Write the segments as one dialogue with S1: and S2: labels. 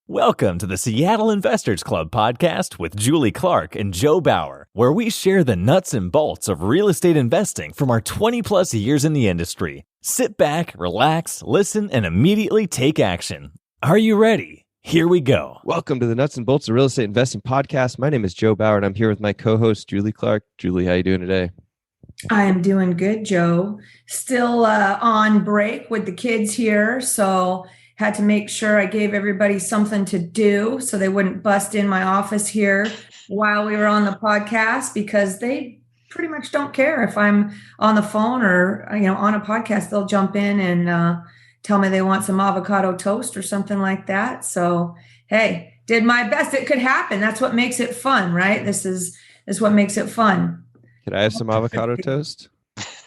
S1: Welcome to the Seattle Investors Club podcast with Julie Clark and Joe Bauer, where we share the nuts and bolts of real estate investing from our 20-plus years in the industry. Sit back, relax, listen, and immediately take action. Are you ready? Here we go.
S2: Welcome to the Nuts and Bolts of Real Estate Investing podcast. My name is Joe Bauer, and I'm here with my co-host, Julie Clark. Julie, how you doing today?
S3: I am doing good, Joe. Still on break with the kids here, so had to make sure I gave everybody something to do so they wouldn't bust in my office here while we were on the podcast, because they pretty much don't care if I'm on the phone or on a podcast. They'll jump in and tell me they want some avocado toast or something like that. So hey, did my best. It could happen. That's what makes it fun, right? This is what makes it fun.
S2: Could I have some avocado toast?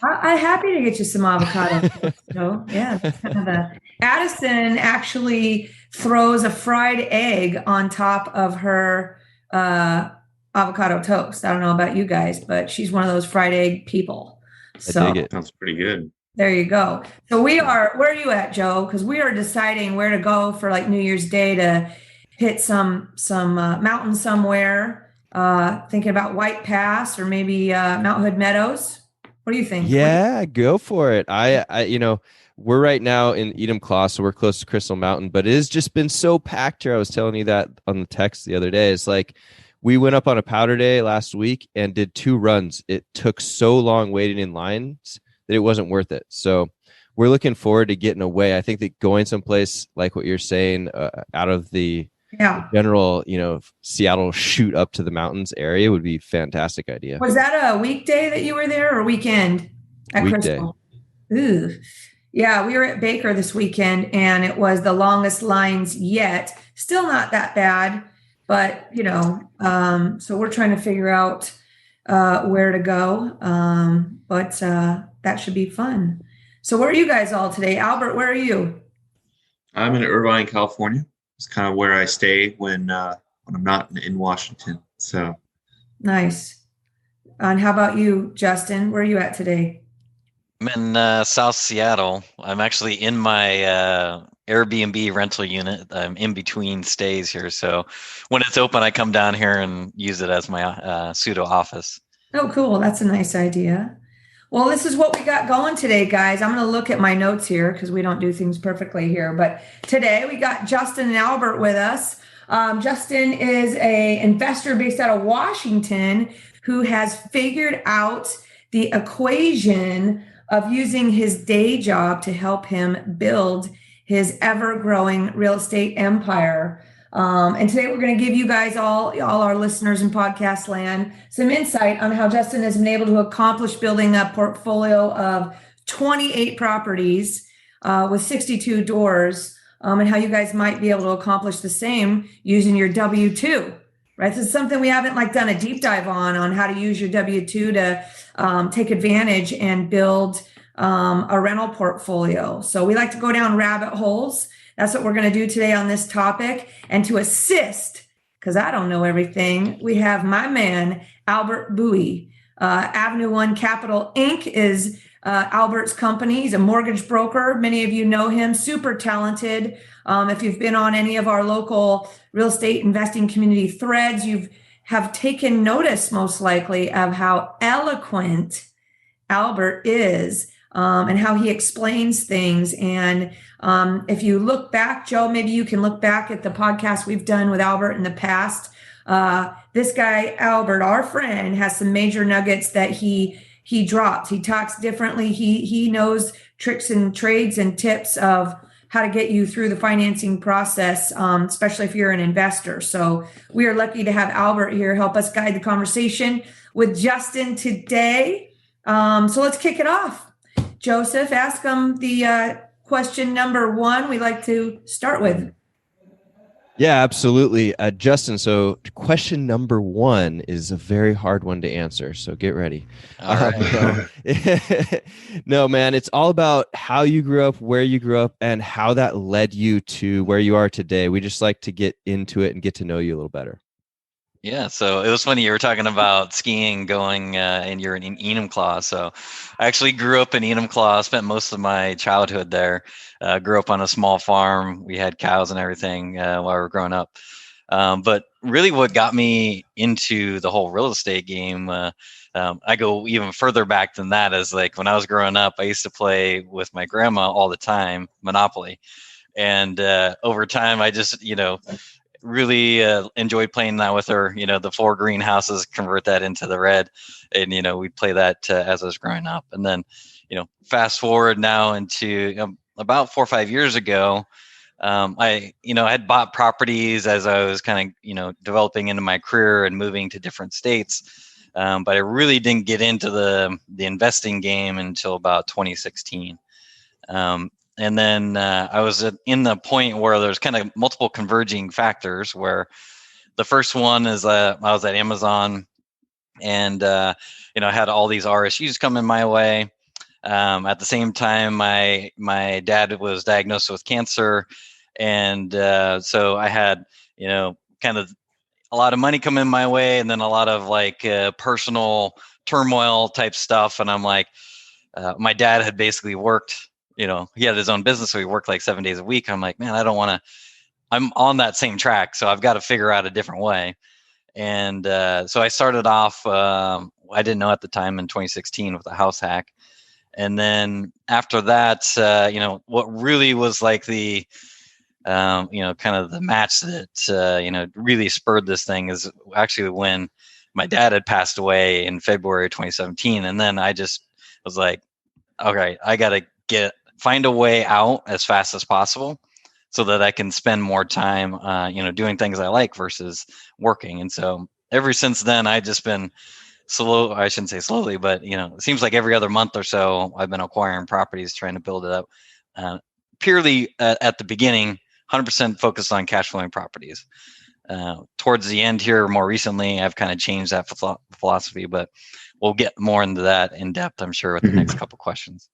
S3: I'm happy to get you some avocado toast, Joe. Yeah, that's kind of Addison actually throws a fried egg on top of her avocado toast. I don't know about you guys, but she's one of those fried egg people. So
S2: I dig it.
S4: Sounds pretty good.
S3: There you go. So where are you at, Joe? Because we are deciding where to go for like New Year's Day to hit some mountain somewhere. Thinking about White Pass or maybe Mount Hood Meadows. What do you think?
S2: Yeah, go for it. We're right now in Enumclaw, so we're close to Crystal Mountain, but it has just been so packed here. I was telling you that on the text the other day. It's like we went up on a powder day last week and did 2 runs. It took so long waiting in lines that it wasn't worth it. So we're looking forward to getting away. I think that going someplace like what you're saying, out of the general, Seattle shoot up to the mountains area would be a fantastic idea.
S3: Was that a weekday that you were there or weekend at
S2: Weekday.
S3: Crystal? Ooh. Yeah, we were at Baker this weekend and it was the longest lines yet. Still not that bad, but so we're trying to figure out where to go. But that should be fun. So where are you guys all today? Albert, where are you?
S4: I'm in Irvine, California. It's kind of where I stay when I'm not in Washington. So
S3: nice. And how about you, Justin? Where are you at today?
S5: I'm in South Seattle. I'm actually in my Airbnb rental unit. I'm in between stays here. So when it's open, I come down here and use it as my pseudo office.
S3: Oh, cool. That's a nice idea. Well, this is what we got going today, guys. I'm going to look at my notes here because we don't do things perfectly here. But today we got Justin and Albert with us. Justin is an investor based out of Washington who has figured out the equation of using his day job to help him build his ever-growing real estate empire. And today we're going to give you guys, all our listeners in podcast land, some insight on how Justin has been able to accomplish building a portfolio of 28 properties with 62 doors, and how you guys might be able to accomplish the same using your W-2. Right. This is something we haven't done a deep dive on how to use your W-2 to take advantage and build a rental portfolio. So we like to go down rabbit holes. That's what we're going to do today on this topic. And to assist, because I don't know everything, we have my man, Albert Bowie. Avenue One Capital Inc. is Albert's company. He's a mortgage broker. Many of you know him, super talented. If you've been on any of our local real estate investing community threads, you have taken notice most likely of how eloquent Albert is and how he explains things. And if you look back, Joe, maybe you can look back at the podcast we've done with Albert in the past. This guy, Albert, our friend, has some major nuggets that he drops. He talks differently. He knows tricks and trades and tips of how to get you through the financing process, especially if you're an investor. So we are lucky to have Albert here help us guide the conversation with Justin today. So let's kick it off. Joseph, ask him the question number 1 we like to start with.
S2: Yeah, absolutely. Justin, so question number 1 is a very hard one to answer, so get ready.
S5: All right.
S2: No, man, it's all about how you grew up, where you grew up, and how that led you to where you are today. We just like to get into it and get to know you a little better.
S5: Yeah, so it was funny. You were talking about skiing, going, and you're in Enumclaw. So I actually grew up in Enumclaw, spent most of my childhood there. Grew up on a small farm. We had cows and everything while we were growing up. But really, what got me into the whole real estate game, I go even further back than that. Is like when I was growing up, I used to play with my grandma all the time, Monopoly. And over time, I just, really enjoyed playing that with her. The 4 greenhouses, convert that into the red, and we'd play that as I was growing up. And then, fast forward now into about 4 or 5 years ago, I had bought properties as I was kind of developing into my career and moving to different states. But I really didn't get into the investing game until about 2016. And then I was in the point where there's kind of multiple converging factors, where the first one is I was at Amazon, and I had all these RSUs coming my way. At the same time, my dad was diagnosed with cancer, and so I had kind of a lot of money coming my way, and then a lot of like personal turmoil type stuff. And I'm like, my dad had basically worked. He had his own business, so he worked like 7 days a week. I'm like, man, I don't want to. I'm on that same track, so I've got to figure out a different way. And so I started off. I didn't know at the time in 2016 with a house hack, and then after that, what really was like the, kind of the match that really spurred this thing is actually when my dad had passed away in February 2017, and then I just was like, okay, I got to find a way out as fast as possible so that I can spend more time, doing things I like versus working. And so ever since then, I've just been slow. I shouldn't say slowly, but, it seems like every other month or so, I've been acquiring properties, trying to build it up. Purely at the beginning, 100% focused on cash flowing properties. Towards the end here, more recently, I've kind of changed that philosophy, but we'll get more into that in depth, I'm sure, with the next couple questions.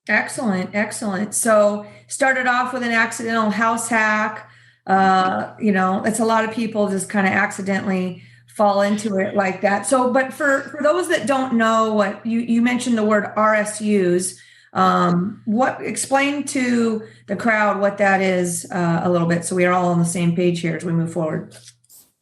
S3: Excellent. So started off with an accidental house hack. It's a lot of people just kind of accidentally fall into it like that. So, but for those that don't know what you mentioned the word RSUs, explain to the crowd what that is a little bit, so we are all on the same page here as we move forward.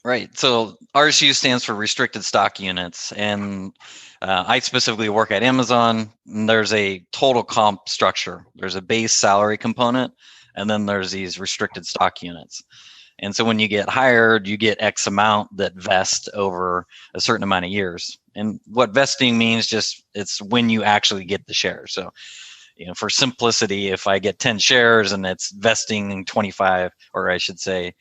S5: Right. So RSU stands for restricted stock units. And I specifically work at Amazon. And there's a total comp structure. There's a base salary component, and then there's these restricted stock units. And so when you get hired, you get X amount that vest over a certain amount of years. And what vesting means, just it's when you actually get the shares. So, for simplicity, if I get 10 shares and it's vesting 25, or I should say,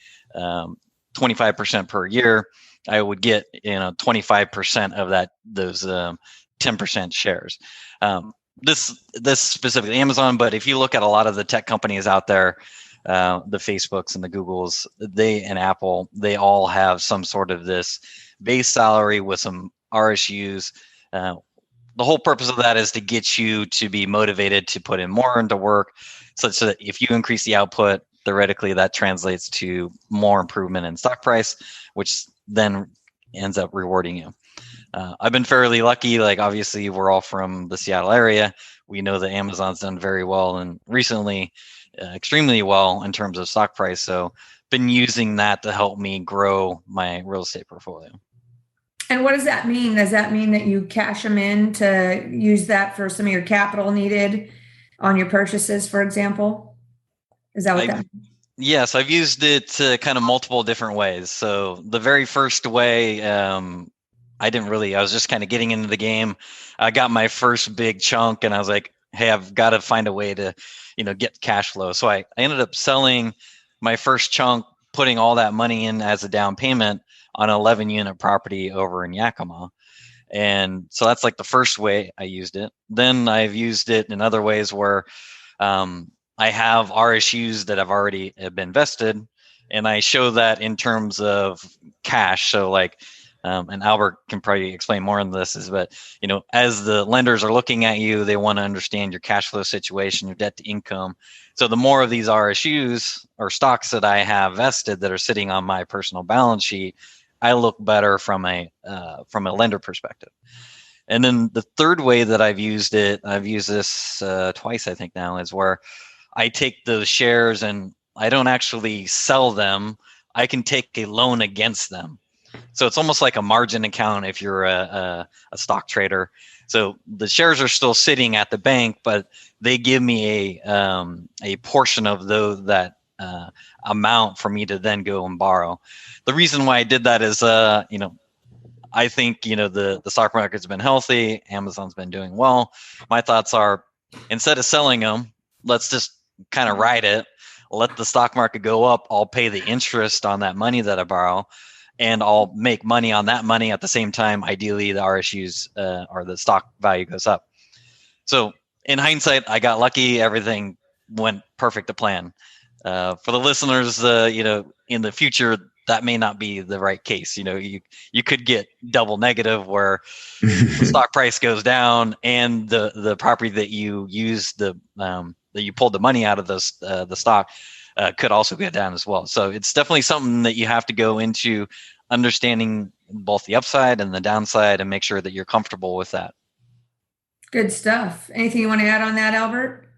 S5: 25% per year, I would get 25% of those 10% shares. This specifically Amazon, but if you look at a lot of the tech companies out there, the Facebooks and the Googles, and Apple, they all have some sort of this base salary with some RSUs. The whole purpose of that is to get you to be motivated to put in more into work, such that if you increase the output, theoretically that translates to more improvement in stock price, which then ends up rewarding you. I've been fairly lucky. Like, obviously, we're all from the Seattle area. We know that Amazon's done very well, and recently extremely well in terms of stock price. So been using that to help me grow my real estate portfolio.
S3: And what does that mean? Does that mean that you cash them in to use that for some of your capital needed on your purchases, for example? Is that what that means?
S5: Yes, I've used it kind of multiple different ways. So the very first way, I was just kind of getting into the game. I got my first big chunk, and I was like, hey, I've got to find a way to, get cash flow. So I ended up selling my first chunk, putting all that money in as a down payment on an 11-unit property over in Yakima. And so that's like the first way I used it. Then I've used it in other ways where I have RSUs that have already been vested, and I show that in terms of cash. So like, and Albert can probably explain more on this, but as the lenders are looking at you, they want to understand your cash flow situation, your debt to income. So the more of these RSUs or stocks that I have vested that are sitting on my personal balance sheet, I look better from a lender perspective. And then the third way that I've used this twice, I think now, is where I take those shares and I don't actually sell them. I can take a loan against them. So it's almost like a margin account if you're a stock trader. So the shares are still sitting at the bank, but they give me a portion of that amount for me to then go and borrow. The reason why I did that is, I think, the stock market's been healthy. Amazon's been doing well. My thoughts are, instead of selling them, let's just kind of ride it. Let the stock market go up. I'll pay the interest on that money that I borrow, and I'll make money on that money at the same time. Ideally, the RSUs or the stock value goes up. So in hindsight, I got lucky. Everything went perfect to plan. For the listeners, in the future, that may not be the right case. You could get double negative where the stock price goes down and the property that you used that you pulled the money out of the stock could also go down as well. So it's definitely something that you have to go into understanding both the upside and the downside and make sure that you're comfortable with that.
S3: Good stuff. Anything you want to add on that, Albert?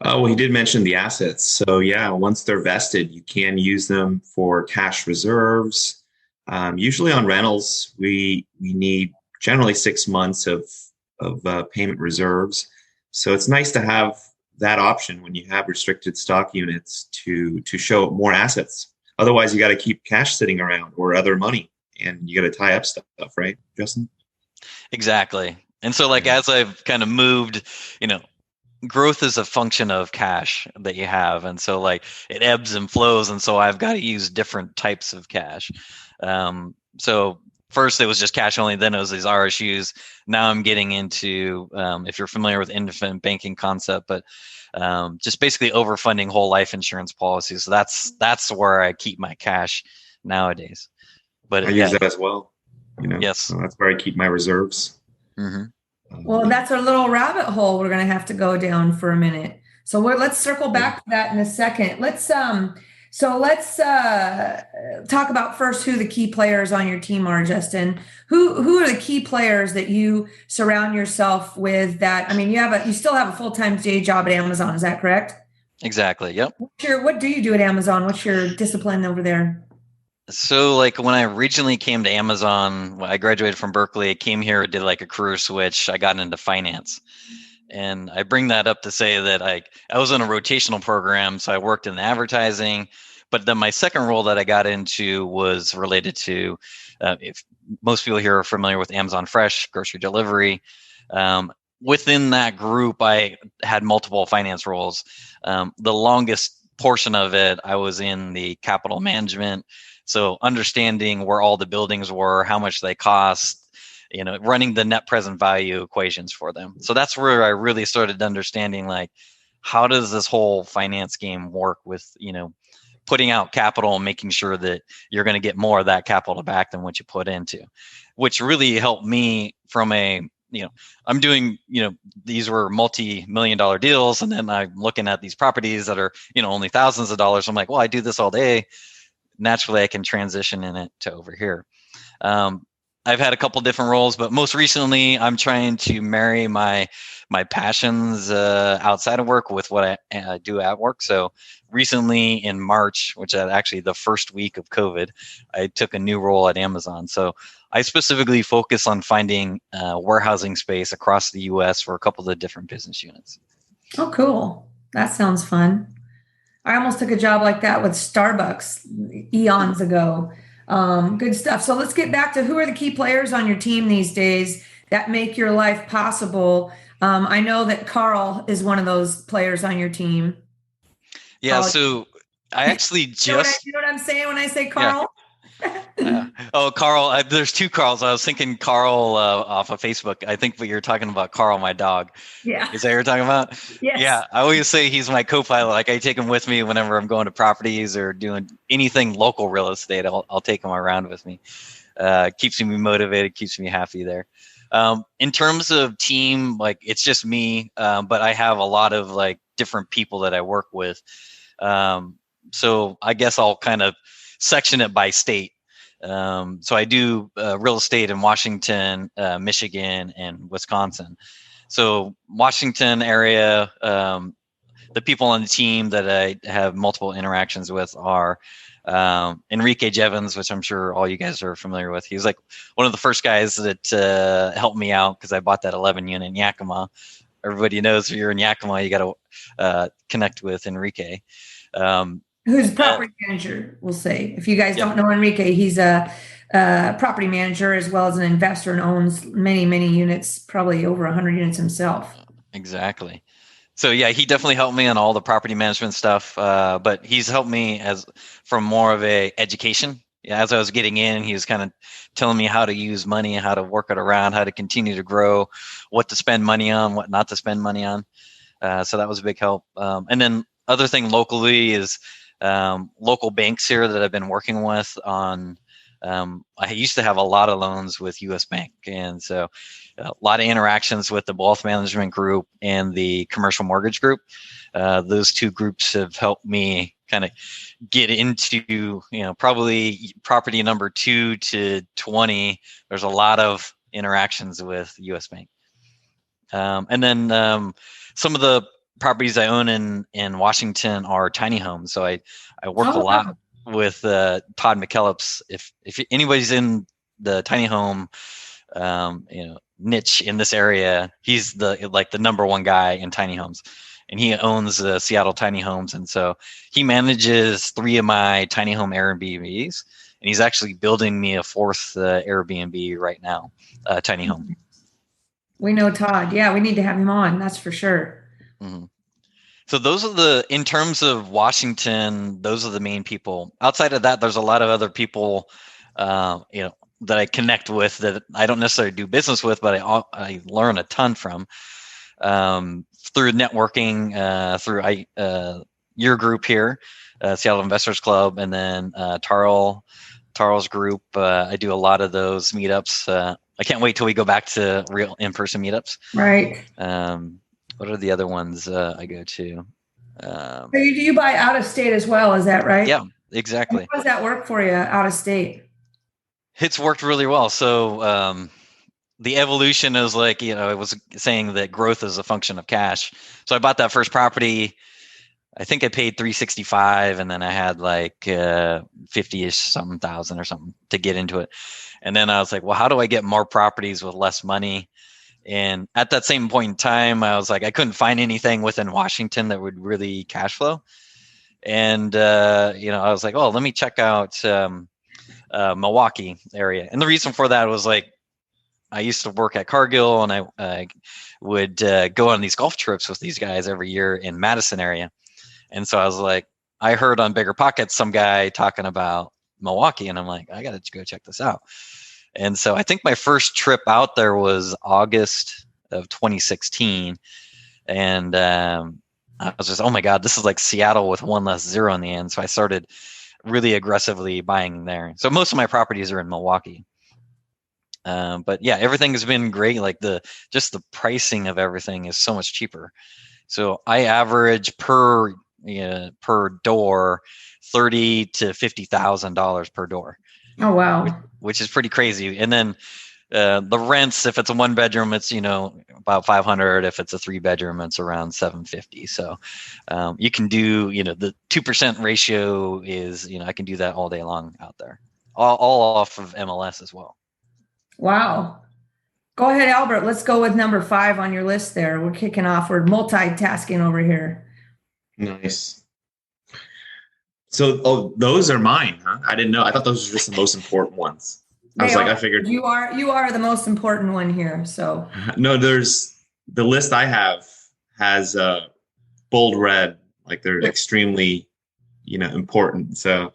S4: Well, he did mention the assets. So yeah, once they're vested, you can use them for cash reserves. Usually on rentals, we need generally 6 months of payment reserves. So it's nice to have that option when you have restricted stock units to show more assets. Otherwise, you got to keep cash sitting around or other money, and you got to tie up stuff, right, Justin?
S5: Exactly. And so as I've kind of moved, growth is a function of cash that you have. And so it ebbs and flows. And so I've got to use different types of cash. So first it was just cash only, then it was these RSUs. Now I'm getting into, if you're familiar with independent banking concept, but just basically overfunding whole life insurance policies. So that's where I keep my cash nowadays. But
S4: I use that as well.
S5: Yes.
S4: So that's where I keep my reserves.
S5: Mm-hmm.
S3: Well, that's a little rabbit hole we're going to have to go down for a minute. So let's circle back to that in a second. Let's talk about first who the key players on your team are, Justin. Who are the key players that you surround yourself with? You still have a full-time day job at Amazon, is that correct?
S5: Exactly. Yep.
S3: What do you do at Amazon? What's your discipline over there?
S5: So when I originally came to Amazon, when I graduated from Berkeley, came here, did a career switch. I got into finance. And I bring that up to say that I was in a rotational program. So I worked in advertising, but then my second role that I got into was related to, if most people here are familiar with Amazon Fresh, grocery delivery. Within that group, I had multiple finance roles. The longest portion of it, I was in the capital management. So understanding where all the buildings were, how much they cost, running the net present value equations for them. So that's where I really started understanding how does this whole finance game work with, putting out capital and making sure that you're going to get more of that capital back than what you put into, which really helped me from I'm doing, these were multi-million-dollar deals. And then I'm looking at these properties that are, only thousands of dollars. I'm like, well, I do this all day. Naturally, I can transition in it to over here. I've had a couple different roles, but most recently, I'm trying to marry my passions outside of work with what I do at work. So recently in March, which is actually the first week of COVID, I took a new role at Amazon. So I specifically focus on finding warehousing space across the U.S. for a couple of different business units.
S3: Oh, cool. That sounds fun. I almost took a job like that with Starbucks eons ago. Good stuff. So let's get back to who are the key players on your team these days that make your life possible. I know that Carl is one of those players on your team.
S5: Yeah. So I actually just,
S3: you know what I'm saying when I say Carl?
S5: Yeah. Carl, there's two Carls. I was thinking Carl off of Facebook. I think you're talking about Carl, my dog.
S3: Yeah.
S5: Is that what you're talking about?
S3: Yes.
S5: Yeah. I always say he's my co-pilot. I take him with me whenever I'm going to properties or doing anything local real estate. I'll take him around with me. Keeps me motivated, keeps me happy there. In terms of team, it's just me, but I have a lot of different people that I work with. So I guess I'll kind of section it by state. So I do real estate in Washington, Michigan, and Wisconsin. So Washington area, the people on the team that I have multiple interactions with are Enrique Jevons, which I'm sure all you guys are familiar with. He was like one of the first guys that helped me out because I bought that 11 unit in Yakima. Everybody knows if you're in Yakima, you got to connect with Enrique.
S3: Who's property manager, we'll say. If you guys don't know Enrique, he's a property manager as well as an investor and owns many, many units, probably over 100 units himself.
S5: Exactly. So yeah, he definitely helped me on all the property management stuff, but he's helped me from more of a education. Yeah, as I was getting in, he was kind of telling me how to use money, how to work it around, how to continue to grow, what to spend money on, what not to spend money on. So that was a big help. And then other thing locally is local banks here that I've been working with on. I used to have a lot of loans with U.S. Bank, and so a lot of interactions with the wealth management group and the commercial mortgage group. Those two groups have helped me kind of get into, probably property number 2 to 20. There's a lot of interactions with U.S. Bank. And then some of the properties I own in Washington are tiny homes. So I work a lot with Todd McKellips. If anybody's in the tiny home niche in this area, he's the number one guy in tiny homes, and he owns Seattle tiny homes. And so he manages 3 of my tiny home Airbnbs, and he's actually building me a 4th Airbnb right now, tiny home.
S3: We know Todd. Yeah, we need to have him on. That's for sure.
S5: Mm-hmm. So those are in terms of Washington, those are the main people. Outside of that, there's a lot of other people, that I connect with that I don't necessarily do business with, but I learn a ton from through networking, through your group here, Seattle Investors Club, and then Tarl's group. I do a lot of those meetups. I can't wait till we go back to real in-person meetups.
S3: Right.
S5: What are the other ones I go to?
S3: You buy out of state as well, is that right?
S5: Yeah, exactly.
S3: How does that work for you out of state?
S5: It's worked really well. So the evolution is like, I was saying that growth is a function of cash. So I bought that first property. I think I paid $365, and then I had like 50-ish something thousand or something to get into it. And then I was like, well, how do I get more properties with less money? And at that same point in time, I was like, I couldn't find anything within Washington that would really cash flow. And, I was like, oh, let me check out Milwaukee area. And the reason for that was like, I used to work at Cargill, and I would go on these golf trips with these guys every year in Madison area. And so I was like, I heard on Bigger Pockets some guy talking about Milwaukee, and I'm like, I got to go check this out. And so I think my first trip out there was August of 2016. And I was just, oh my God, this is like Seattle with one less zero in the end. So I started really aggressively buying there. So most of my properties are in Milwaukee. But yeah, everything has been great. Like the pricing of everything is so much cheaper. So I average per door $30,000 to $50,000 per door.
S3: Oh, wow.
S5: Which is pretty crazy. And then the rents, if it's a 1-bedroom, it's, about $500. If it's a 3-bedroom, it's around $750. So you can do, the 2% ratio is, I can do that all day long out there, all off of MLS as well.
S3: Wow. Go ahead, Albert. Let's go with number 5 on your list there. We're kicking off. We're multitasking over here.
S4: Nice. So, those are mine, huh? I didn't know. I thought those were just the most important ones. I figured
S3: you are the most important one here. So
S4: no, there's the list I have has bold red, like they're extremely, important. So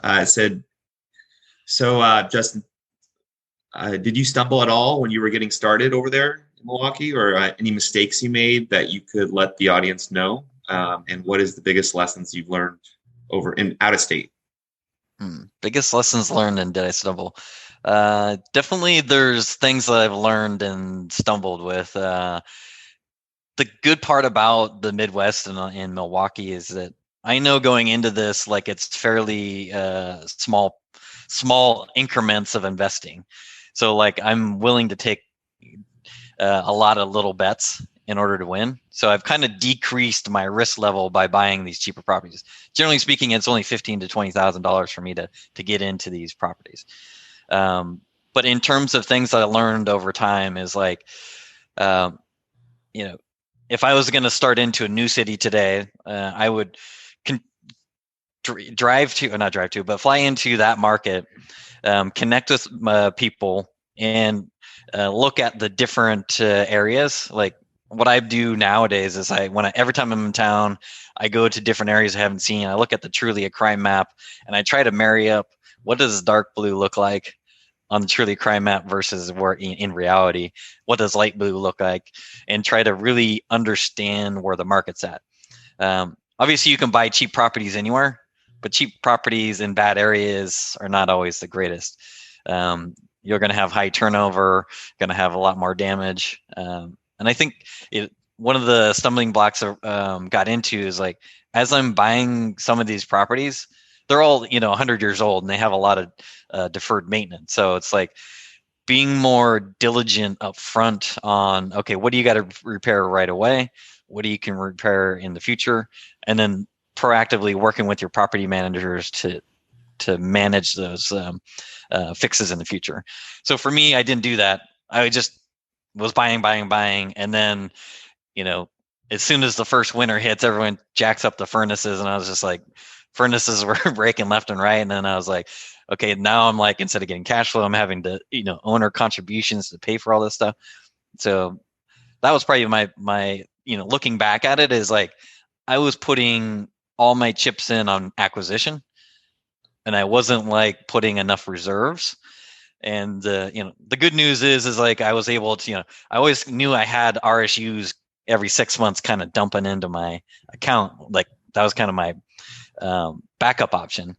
S4: I said, Justin, did you stumble at all when you were getting started over there in Milwaukee, or any mistakes you made that you could let the audience know? And what is the biggest lessons you've learned over in out of state?
S5: Biggest lessons learned, and did I stumble? Definitely there's things that I've learned and stumbled with. The good part about the Midwest and in Milwaukee is that I know going into this, like it's fairly small small increments of investing. So like I'm willing to take a lot of little bets in order to win. So I've kind of decreased my risk level by buying these cheaper properties. Generally speaking, it's only $15,000 to $20,000 for me to get into these properties. But in terms of things that I learned over time is like, if I was going to start into a new city today, I would fly into that market, connect with people, and look at the different areas. Like what I do nowadays is every time I'm in town, I go to different areas I haven't seen. I look at the Truly a Crime map, and I try to marry up what does dark blue look like on the Truly Crime map versus where in reality, what does light blue look like, and try to really understand where the market's at. Obviously, you can buy cheap properties anywhere, but cheap properties in bad areas are not always the greatest. You're going to have high turnover, going to have a lot more damage. And I think one of the stumbling blocks I got into is like, as I'm buying some of these properties, they're all 100 years old and they have a lot of deferred maintenance. So it's like being more diligent up front on, okay, what do you got to repair right away? What do you can repair in the future? And then proactively working with your property managers to manage those fixes in the future. So for me, I didn't do that. I just was buying. And then, as soon as the first winter hits, everyone jacks up the furnaces. And I was just like, furnaces were breaking left and right. And then I was like, okay, now I'm like, instead of getting cash flow, I'm having to, owner contributions to pay for all this stuff. So that was probably my looking back at it is like, I was putting all my chips in on acquisition, and I wasn't like putting enough reserves. And the good news is like I was able to, I always knew I had RSUs every 6 months kind of dumping into my account. Like that was kind of my backup option.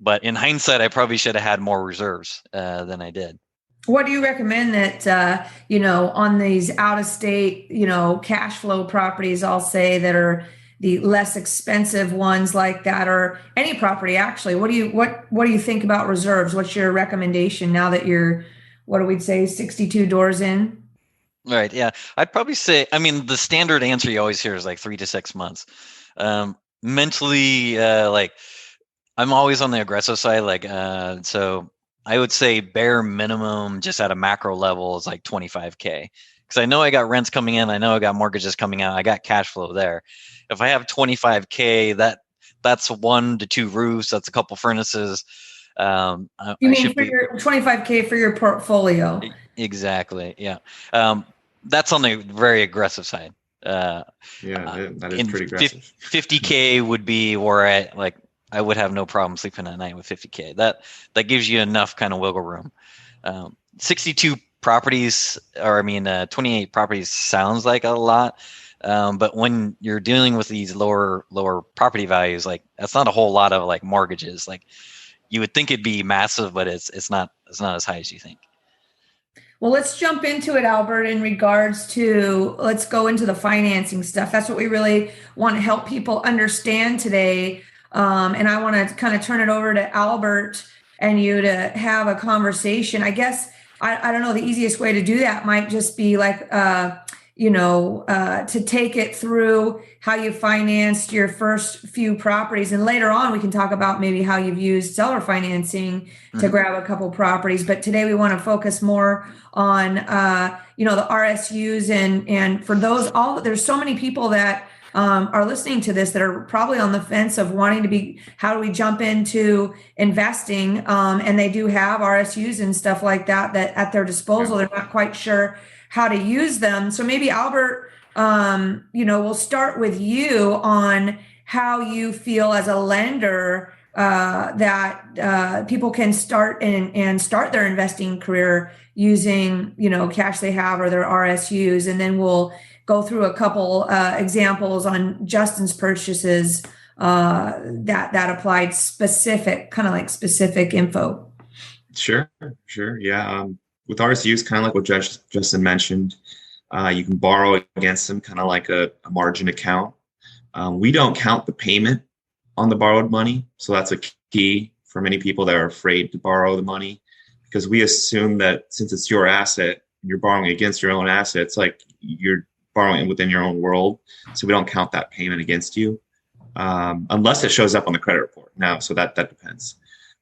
S5: But in hindsight, I probably should have had more reserves than I did.
S3: What do you recommend that, on these out of state, cash flow properties, I'll say, that are the less expensive ones like that, or any property actually? What do you think about reserves? What's your recommendation now that you're, what do we say, 62 doors in?
S5: Right. Yeah. I'd probably say, the standard answer you always hear is like 3 to 6 months. Mentally, like I'm always on the aggressive side. Like, so I would say bare minimum, just at a macro level, is like 25K. Because I know I got rents coming in. I know I got mortgages coming out. I got cash flow there. If I have 25K, that's 1 to 2 roofs. That's a couple furnaces.
S3: You mean for your 25K for your portfolio?
S5: Exactly. Yeah. That's on the very aggressive side.
S4: That is pretty aggressive.
S5: 50K would be where I would have no problem sleeping at night with 50K. That gives you enough kind of wiggle room. 62 properties, 28 properties sounds like a lot. But when you're dealing with these lower property values, like that's not a whole lot of like mortgages. Like you would think it'd be massive, but it's not as high as you think.
S3: Well, let's jump into it, Albert, in regards to, let's go into the financing stuff. That's what we really want to help people understand today. And I want to kind of turn it over to Albert and you to have a conversation. I guess, I don't know, the easiest way to do that might just be like, to take it through how you financed your first few properties. And later on, we can talk about maybe how you've used seller financing to grab a couple properties. But today we want to focus more on, the RSUs and for those, there's so many people that are listening to this that are probably on the fence of wanting to be, how do we jump into investing? And they do have RSUs and stuff like that at their disposal. They're not quite sure how to use them. So maybe Albert, we'll start with you on how you feel as a lender that people can start and start their investing career using, cash they have or their RSUs. And then we'll go through a couple examples on Justin's purchases that applied specific info.
S4: Sure. Yeah. With RSUs, kind of like what Justin mentioned, you can borrow against them, kind of like a margin account. We don't count the payment on the borrowed money, so that's a key for many people that are afraid to borrow the money, because we assume that since it's your asset, you're borrowing against your own assets, like you're borrowing within your own world. So we don't count that payment against you, unless it shows up on the credit report. Now, so that depends.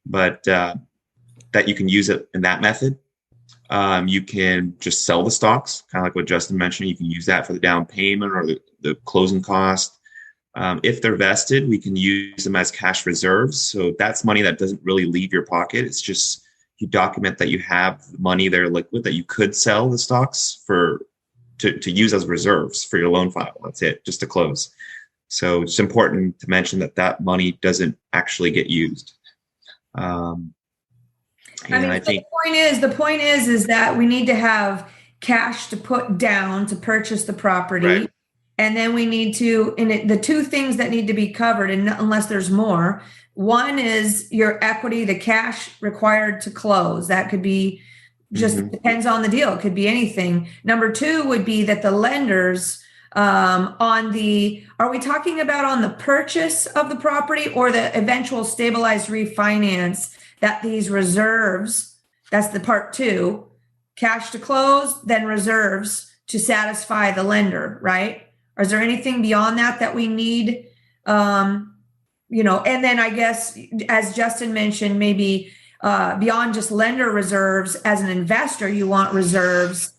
S4: But that you can use it in that method. You can just sell the stocks, kind of like what Justin mentioned. You can use that for the down payment or the closing cost. If they're vested, we can use them as cash reserves. So that's money that doesn't really leave your pocket. It's just you document that you have money there liquid that you could sell the stocks to use as reserves for your loan file. That's it, just to close. So it's important to mention that money doesn't actually get used.
S3: I think the point is that we need to have cash to put down to purchase the property.
S4: Right.
S3: And then we need to, the two things that need to be covered, and unless there's more, one is your equity, the cash required to close. That could be just depends on the deal. It could be anything. Number two would be that the lenders are we talking about on the purchase of the property or the eventual stabilized refinance, that these reserves, that's the part two, cash to close, then reserves to satisfy the lender, right? Or is there anything beyond that we need? And then I guess, as Justin mentioned, maybe beyond just lender reserves, as an investor, you want reserves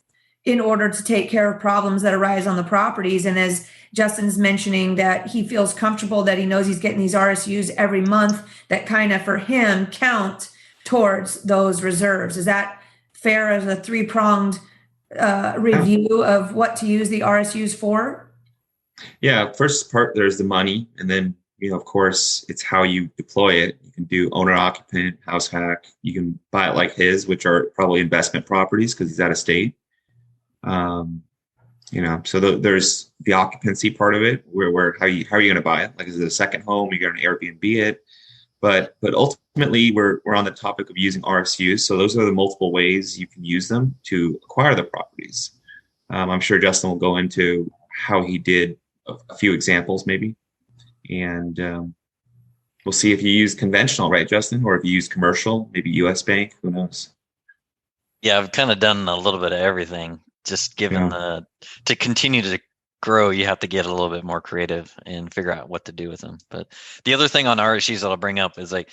S3: in order to take care of problems that arise on the properties. And as Justin's mentioning, that he feels comfortable that he knows he's getting these RSUs every month that kind of for him count towards those reserves. Is that fair as a three-pronged review of what to use the RSUs for?
S4: Yeah, first part, there's the money. And then, of course, it's how you deploy it. You can do owner occupant, house hack. You can buy it like his, which are probably investment properties because he's out of state. So there's the occupancy part of it, where how are you going to buy it? Like, is it a second home? You're going to Airbnb it. But ultimately, we're on the topic of using RSUs. So those are the multiple ways you can use them to acquire the properties. I'm sure Justin will go into how he did a few examples maybe. And we'll see if you use conventional, right, Justin? Or if you use commercial, maybe US Bank, who knows?
S5: Yeah, I've kind of done a little bit of everything. Just given to continue to grow, you have to get a little bit more creative and figure out what to do with them. But the other thing on RSUs that I'll bring up is like,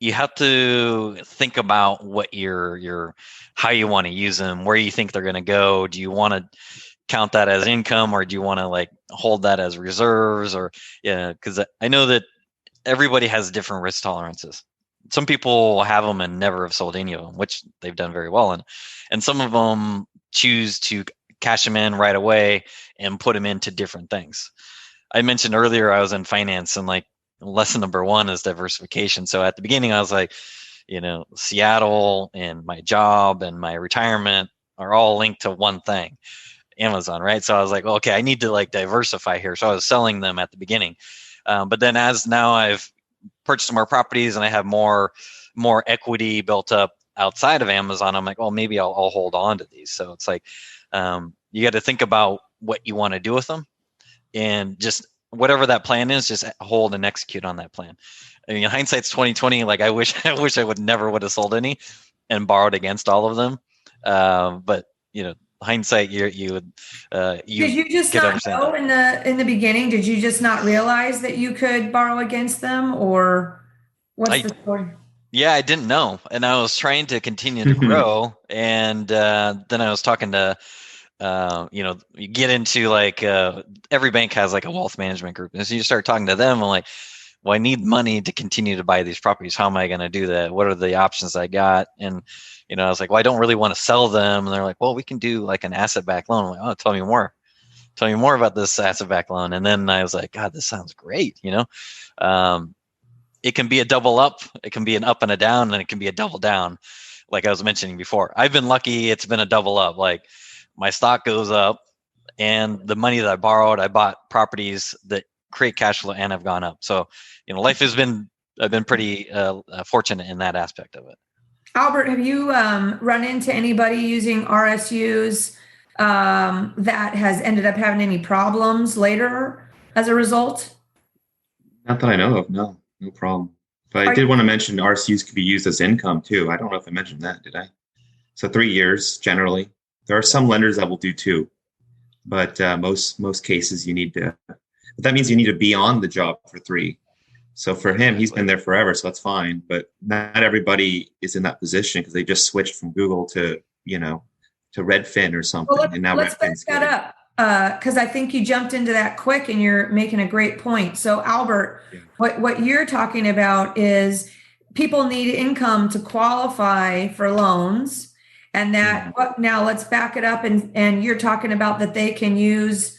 S5: you have to think about what how you want to use them, where you think they're going to go. Do you want to count that as income, or do you want to like hold that as reserves? Or because I know that everybody has different risk tolerances. Some people have them and never have sold any of them, which they've done very well in. And some of them choose to cash them in right away and put them into different things. I mentioned earlier I was in finance, and like lesson number one is diversification. So at the beginning I was like, Seattle and my job and my retirement are all linked to one thing, Amazon, right? So I was like, well, okay, I need to like diversify here. So I was selling them at the beginning. But then as now I've purchased more properties and I have more equity built up outside of Amazon, I'm like, well, maybe I'll hold on to these. So it's like, you got to think about what you want to do with them, and just whatever that plan is, just hold and execute on that plan. I mean, hindsight's 2020. Like I wish I would have sold any and borrowed against all of them. But hindsight, you would. Did
S3: you just not know in the beginning? Did you just not realize that you could borrow against them, or what's the story?
S5: Yeah, I didn't know, and I was trying to continue to grow, and then I was talking to, you get into like every bank has like a wealth management group, and so you start talking to them, and like, well, I need money to continue to buy these properties. How am I going to do that? What are the options I got? And I was like, well, I don't really want to sell them, and they're like, well, we can do like an asset-backed loan. I'm like, oh, tell me more. Tell me more about this asset-backed loan. And then I was like, God, this sounds great. It can be a double up. It can be an up and a down, and it can be a double down. Like I was mentioning before, I've been lucky. It's been a double up. Like my stock goes up, and the money that I borrowed, I bought properties that create cash flow and have gone up. So, life has been, I've been pretty fortunate in that aspect of it.
S3: Albert, have you run into anybody using RSUs that has ended up having any problems later as a result?
S4: Not that I know of. No problem. But I did want to mention RSUs could be used as income too. I don't know if I mentioned that, did I? So 3 years generally. There are some lenders that will do 2, but most cases you need to. But that means you need to be on the job for 3. So for him, he's been there forever, so that's fine. But not everybody is in that position because they just switched from Google to Redfin or something.
S3: Well,
S4: and now
S3: let's back that up because I think you jumped into that quick, and you're making a great point. So Albert, what you're talking about is people need income to qualify for loans, and that. Now let's back it up, and you're talking about that they can use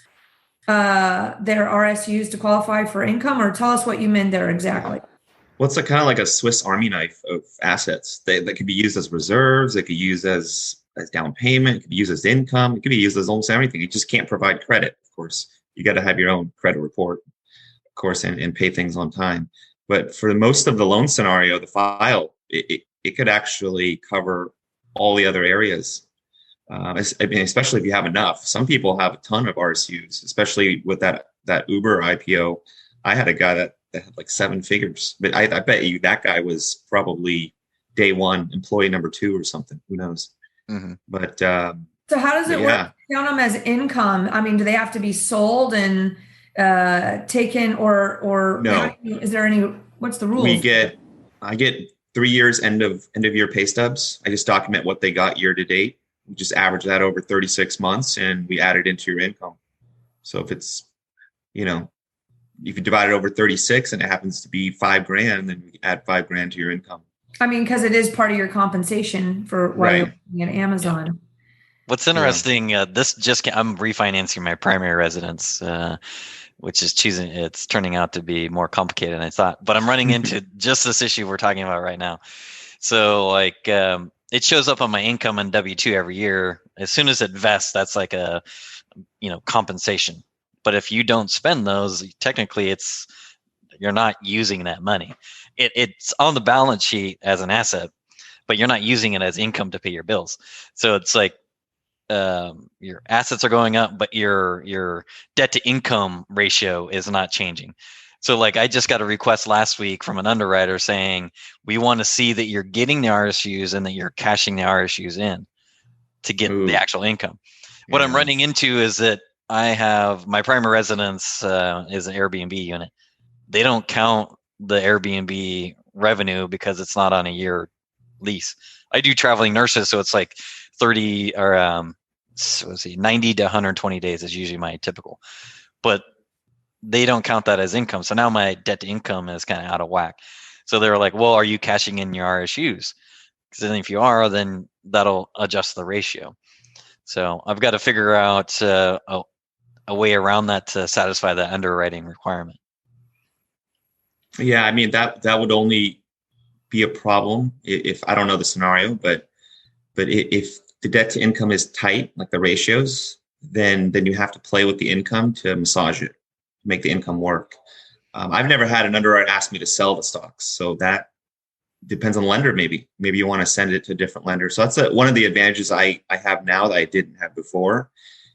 S3: their RSUs to qualify for income, or tell us what you meant there exactly.
S4: Well, it's kind of like a Swiss Army knife of assets. That could be used as reserves. It could be used as down payment. It could be used as income. It could be used as almost everything. You just can't provide credit, of course. You got to have your own credit report, of course, and pay things on time. But for most of the loan scenario, the file, it could actually cover all the other areas. Especially if you have enough. Some people have a ton of RSUs, especially with that Uber IPO. I had a guy that had like 7 figures, but I bet you that guy was probably day 1, employee number 2 or something. Who knows? Mm-hmm. But
S3: so how does it work? Count them as income? I mean, do they have to be sold and taken, or
S4: no?
S3: Is there any? What's the rules?
S4: I get 3 years end of year pay stubs. I just document what they got year to date. We just average that over 36 months and we add it into your income. So if it's, if you divide it over 36 and it happens to be $5,000, then you add $5,000 to your income. I mean,
S3: because it is part of your compensation for while you're working at Amazon.
S5: What's interesting, I'm refinancing my primary residence, which is it's turning out to be more complicated than I thought, but I'm running into just this issue we're talking about right now. So it shows up on my income and W-2 every year. As soon as it vests, that's like a, compensation. But if you don't spend those, technically you're not using that money. It's on the balance sheet as an asset, but you're not using it as income to pay your bills. So it's like your assets are going up, but your debt to income ratio is not changing. So I just got a request last week from an underwriter saying, we want to see that you're getting the RSUs and that you're cashing the RSUs in to get the actual income. Yeah. What I'm running into is that I have my primary residence is an Airbnb unit. They don't count the Airbnb revenue because it's not on a year lease. I do traveling nurses, so it's like 30 or 90 to 120 days is usually my typical. But they don't count that as income. So now my debt to income is kind of out of whack. So they're like, well, are you cashing in your RSUs? Because then if you are, then that'll adjust the ratio. So I've got to figure out a way around that to satisfy the underwriting requirement.
S4: Yeah, I mean, that would only be a problem if I don't know the scenario, but if the debt to income is tight, like the ratios, then you have to play with the income to massage it. Make the income work. I've never had an underwriter ask me to sell the stocks. So that depends on the lender. Maybe you want to send it to a different lender. So that's one of the advantages I have now that I didn't have before,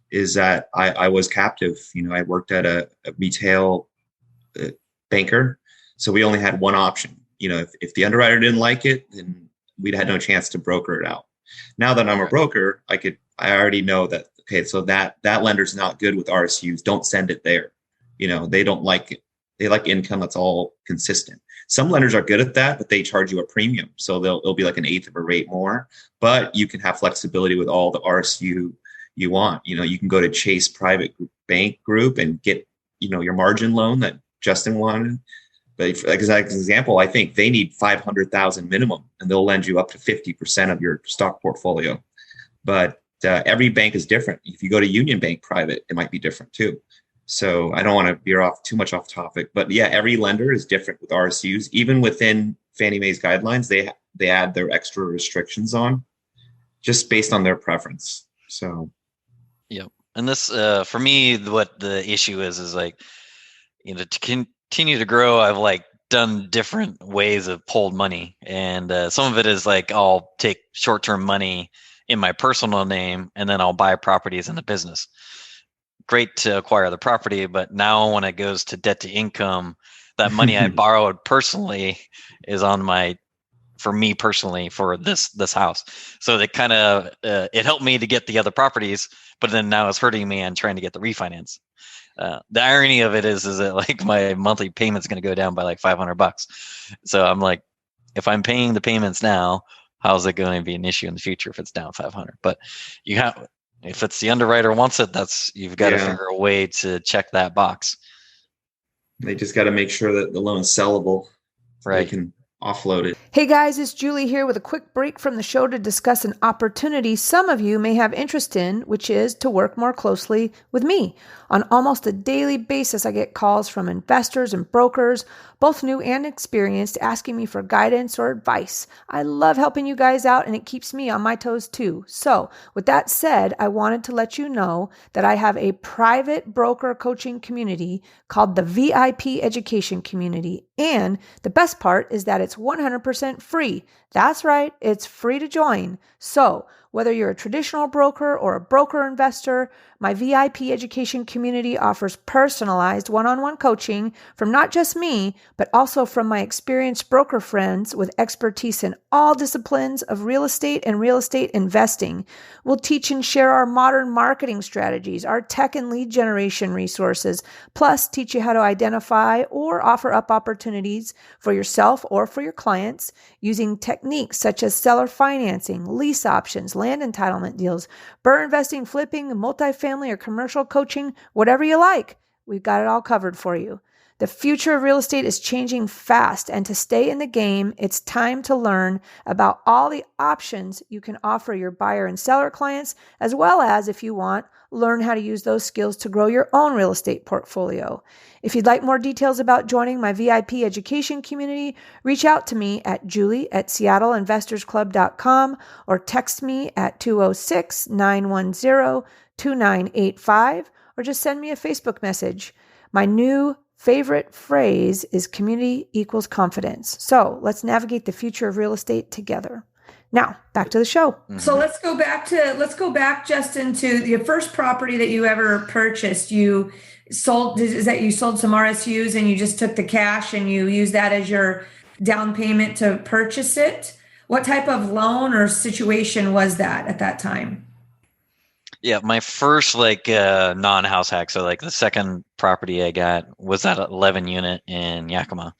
S4: is that I was captive. I worked at a retail banker. So we only had one option. If the underwriter didn't like it, then we'd had no chance to broker it out. Now that I'm a broker, I already know that, okay, so that lender's not good with RSUs. Don't send it there. They don't like it. They like income that's all consistent. Some lenders are good at that, but they charge you a premium. So it'll be like an eighth of a rate more, but you can have flexibility with all the RSU you want. You can go to Chase Private Bank Group and get, your margin loan that Justin wanted. But as an example, I think they need 500,000 minimum, and they'll lend you up to 50% of your stock portfolio. But every bank is different. If you go to Union Bank Private, it might be different too. So I don't want to veer too much off topic, but yeah, every lender is different with RSUs. Even within Fannie Mae's guidelines, they add their extra restrictions on, just based on their preference. So,
S5: yeah, and this for me, what the issue is like, to continue to grow, I've done different ways of pulled money, and some of it is I'll take short-term money in my personal name, and then I'll buy properties in the business. Great to acquire the property, but now when it goes to debt to income, that money I borrowed personally is on for me personally for this house. So it kind of it helped me to get the other properties, but then now it's hurting me on trying to get the refinance. The irony of it is that like my monthly payment's going to go down by like $500. So I'm like, if I'm paying the payments now, how's it going to be an issue in the future if it's down 500? But if it's the underwriter wants it, you've got to figure a way to check that box.
S4: They just got to make sure that the loan is sellable.
S5: Right.
S4: They can offload it.
S3: Hey guys, it's Julie here with a quick break from the show to discuss an opportunity some of you may have interest in, which is to work more closely with me. On almost a daily basis, I get calls from investors and brokers, both new and experienced, asking me for guidance or advice. I love helping you guys out, and it keeps me on my toes too. So with that said, I wanted to let you know that I have a private broker coaching community called the VIP Education Community. And the best part is that it's 100% free. That's right, it's free to join. So whether you're a traditional broker or a broker investor, my VIP education community offers personalized one-on-one coaching from not just me, but also from my experienced broker friends with expertise in all disciplines of real estate and real estate investing. We'll teach and share our modern marketing strategies, our tech and lead generation resources, plus teach you how to identify or offer up opportunities for yourself or for your clients using techniques such as seller financing, lease options, land entitlement deals, BRRRR investing, flipping, multifamily or commercial coaching, whatever you like. We've got it all covered for you. The future of real estate is changing fast, and to stay in the game, it's time to learn about all the options you can offer your buyer and seller clients, as well as, if you want, learn how to use those skills to grow your own real estate portfolio. If you'd like more details about joining my VIP education community, reach out to me at julie@seattleinvestorsclub.com or text me at 206-910-2985 or just send me a Facebook message. My new favorite phrase is community equals confidence. So let's navigate the future of real estate together. Now, back to the show. So let's go back, Justin, to the first property that you ever purchased. You sold some RSUs and you just took the cash and you used that as your down payment to purchase it. What type of loan or situation was that at that time?
S5: Yeah, my first non-house hack, so like the second property I got was that 11 unit in Yakima.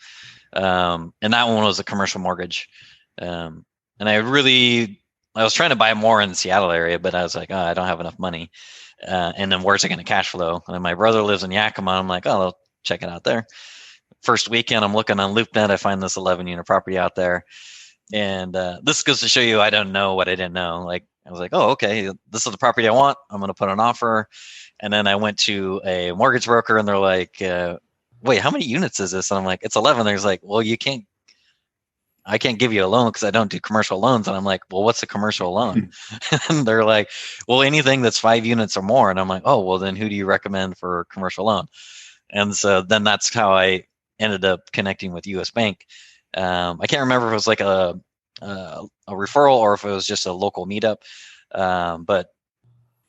S5: And that one was a commercial mortgage. And I was trying to buy more in the Seattle area, but I was like, I don't have enough money. And then where's it going to cash flow? And my brother lives in Yakima. I'm like, I'll check it out there. First weekend, I'm looking on LoopNet. I find this 11 unit property out there. And this goes to show you I don't know what I didn't know. Like, I was like, oh, okay, this is the property I want. I'm going to put an offer. And then I went to a mortgage broker and they're like, wait, how many units is this? And I'm like, it's 11. They're like, well, I can't give you a loan because I don't do commercial loans. And I'm like, well, what's a commercial loan? And they're like, well, anything that's 5 units or more. And I'm like, oh, well, then who do you recommend for a commercial loan? And so then that's how I ended up connecting with US Bank. I can't remember if it was like a referral or if it was just a local meetup. But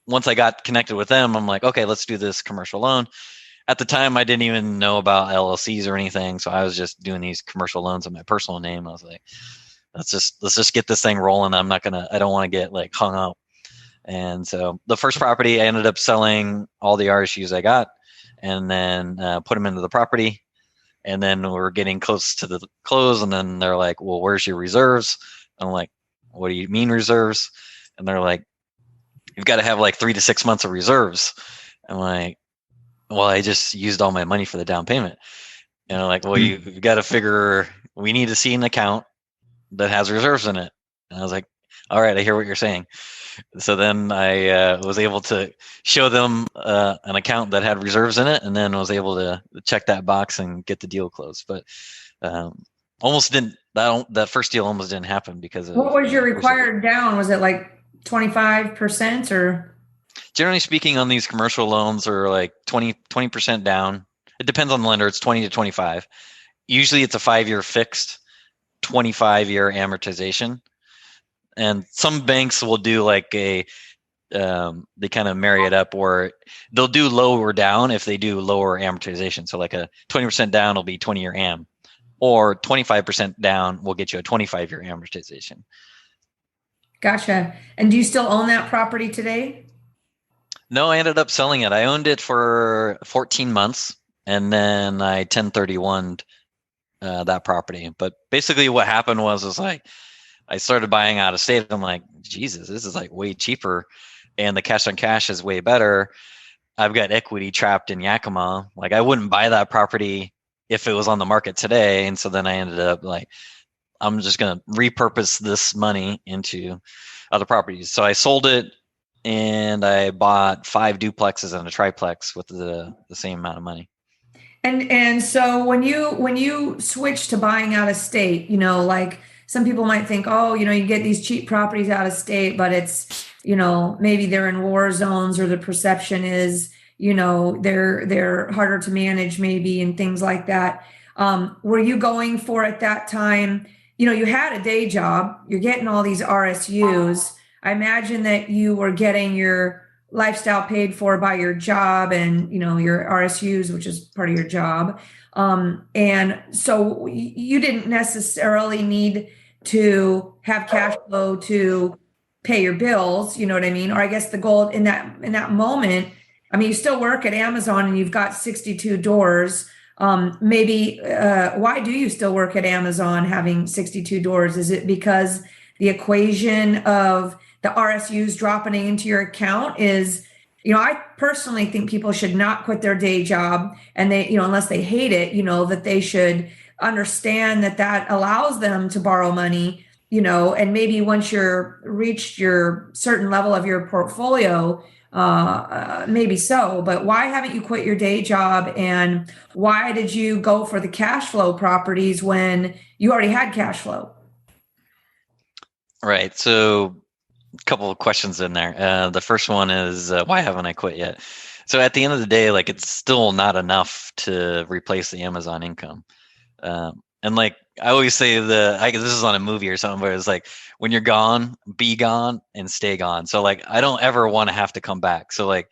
S5: once I got connected with them, I'm like, okay, let's do this commercial loan. At the time, I didn't even know about LLCs or anything. So I was just doing these commercial loans in my personal name. I was like, let's just get this thing rolling. I don't want to get like hung up. And so the first property, I ended up selling all the RSUs I got and then put them into the property. And then we're getting close to the close. And then they're like, well, where's your reserves? I'm like, what do you mean reserves? And they're like, you've got to have like 3 to 6 months of reserves. I'm like, well, I just used all my money for the down payment. And I'm like, well, you've got to figure, we need to see an account that has reserves in it. And I was like, all right, I hear what you're saying. So then I was able to show them an account that had reserves in it, and then was able to check that box and get the deal closed. But almost didn't. That first deal almost didn't happen because of.
S3: What was your required down? Was it like 25% or?
S5: Generally speaking, on these commercial loans are like 20% down. It depends on the lender. It's 20 to 25. Usually it's a 5-year fixed, 25-year amortization. And some banks will do like a they kind of marry it up where they'll do lower down if they do lower amortization. So like a 20% down will be 20-year am, or 25% down will get you a 25-year amortization.
S3: Gotcha. And do you still own that property today?
S5: No, I ended up selling it. I owned it for 14 months, and then I 1031'd that property. But basically what happened was like, I started buying out of state. I'm like, Jesus, this is like way cheaper, and the cash on cash is way better. I've got equity trapped in Yakima. Like, I wouldn't buy that property if it was on the market today. And so then I ended up like, I'm just going to repurpose this money into other properties. So I sold it, and I bought 5 duplexes and a triplex with the same amount of money.
S3: And so when you switch to buying out of state, like some people might think, oh, you get these cheap properties out of state, but it's, maybe they're in war zones, or the perception is, they're harder to manage maybe, and things like that. Were you going for at that time, you had a day job, you're getting all these RSUs. I imagine that you were getting your lifestyle paid for by your job and, your RSUs, which is part of your job. And so you didn't necessarily need to have cash flow to pay your bills, you know what I mean? Or I guess the goal in that moment, I mean, you still work at Amazon and you've got 62 doors. Why do you still work at Amazon having 62 doors? Is it because the equation of the RSUs dropping into your account is, I personally think people should not quit their day job, and they, unless they hate it, that they should understand that allows them to borrow money, and maybe once you're reached your certain level of your portfolio, maybe so, but why haven't you quit your day job? And why did you go for the cash flow properties when you already had cash flow?
S5: Right. So a couple of questions in there. The first one is, why haven't I quit yet? So at the end of the day, like, it's still not enough to replace the Amazon income. And like, I always say this is on a movie or something, but it's like, when you're gone, be gone and stay gone. So like, I don't ever want to have to come back. So like,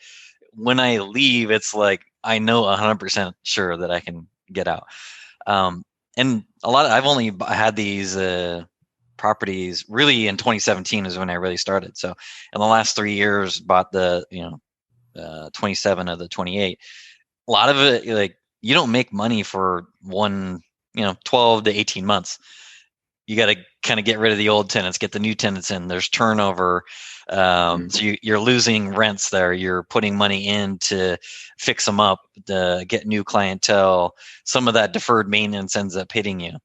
S5: when I leave, it's like, I know 100% sure that I can get out. And I've only had these, properties really in 2017 is when I really started. So in the last 3 years, bought the 27 of the 28. A lot of it, like, you don't make money for 12 to 18 months. You got to kind of get rid of the old tenants, get the new tenants in. There's turnover, so you're losing rents there. You're putting money in to fix them up, to get new clientele. Some of that deferred maintenance ends up hitting you.